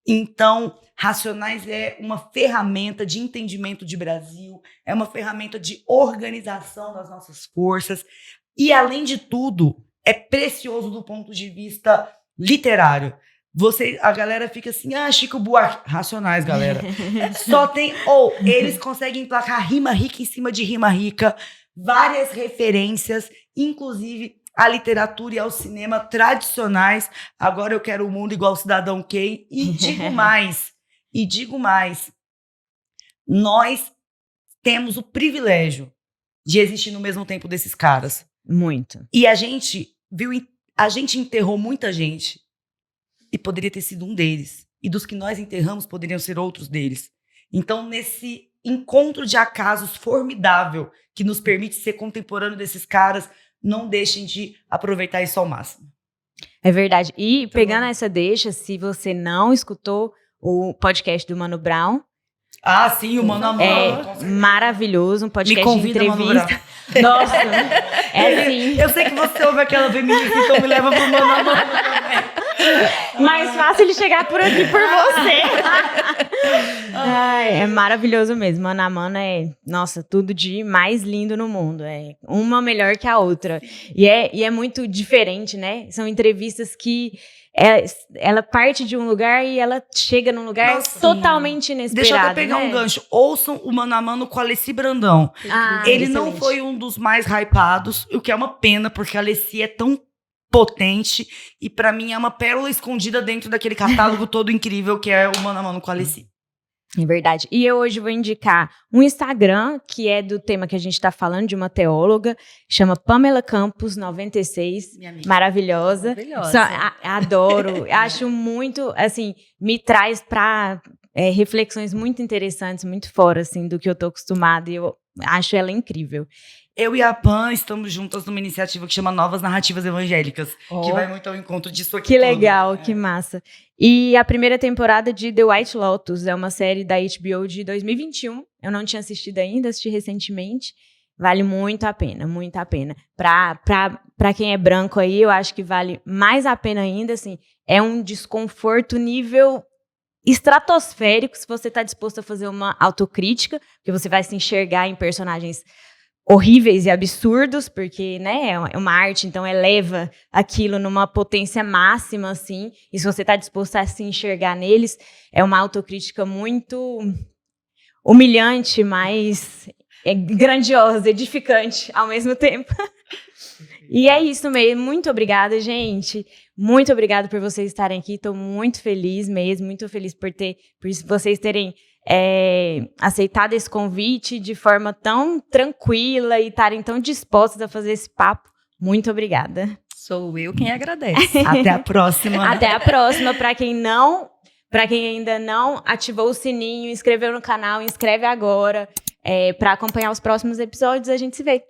Então, Racionais é uma ferramenta de entendimento de Brasil, é uma ferramenta de organização das nossas forças e, além de tudo, é precioso do ponto de vista literário. A galera fica assim, Chico Buarque. Racionais, galera. Só tem... eles conseguem emplacar rima rica em cima de rima rica, várias referências, inclusive à literatura e ao cinema tradicionais. Agora eu quero o mundo igual o Cidadão Kane. E digo mais, nós temos o privilégio de existir no mesmo tempo desses caras. Muito. E a gente enterrou muita gente. E poderia ter sido um deles. E dos que nós enterramos, poderiam ser outros deles. Então, nesse encontro de acasos formidável, que nos permite ser contemporâneo desses caras, não deixem de aproveitar isso ao máximo. É verdade. E pegando essa deixa, se você não escutou o podcast do Mano Brown... Ah, sim, o Mano a Mano. É maravilhoso, um podcast me convida, de entrevista. Nossa, assim... Eu sei que você ouve aquela feminista, então me leva pro Mano a Mano também. Mais fácil ele chegar por aqui por você. Ai, é maravilhoso mesmo. Mano a Mano é, nossa, tudo de mais lindo no mundo. É uma melhor que a outra. E é muito diferente, né? São entrevistas que ela parte de um lugar e ela chega num lugar totalmente inesperado. Deixa eu até pegar um gancho. Ouçam o Mano a Mano com a Alessi Brandão. Ele excelente. Não foi um dos mais hypados, o que é uma pena, porque a Alessi é tão potente e pra mim é uma pérola escondida dentro daquele catálogo todo incrível que é o Mano a Mano com a Alessi. É verdade. E eu hoje vou indicar um Instagram que é do tema que a gente tá falando, de uma teóloga, chama Pamela Campos 96, maravilhosa. Adoro, acho muito, assim, me traz pra reflexões muito interessantes, muito fora, assim, do que eu tô acostumada, e eu acho ela incrível. Eu e a Pan estamos juntas numa iniciativa que chama Novas Narrativas Evangélicas, que vai muito ao encontro disso aqui. Que legal, que massa. E a primeira temporada de The White Lotus é uma série da HBO de 2021. Eu não tinha assistido ainda, assisti recentemente. Vale muito a pena, muito a pena. Pra quem é branco aí, eu acho que vale mais a pena ainda, assim. É um desconforto nível estratosférico, se você tá disposto a fazer uma autocrítica, porque você vai se enxergar em personagens horríveis e absurdos, porque, né, é uma arte, então eleva aquilo numa potência máxima, assim, e se você tá disposto a se enxergar neles, é uma autocrítica muito humilhante, mas grandiosa, edificante ao mesmo tempo. E é isso mesmo. Muito obrigada, gente. Muito obrigada por vocês estarem aqui. Estou muito feliz mesmo, muito feliz por vocês terem aceitado esse convite de forma tão tranquila e estarem tão dispostos a fazer esse papo. Muito obrigada. Sou eu quem agradece. Até a próxima. Até a próxima. Para quem ainda não ativou o sininho, inscreveu no canal, inscreve agora. Para acompanhar os próximos episódios. A gente se vê.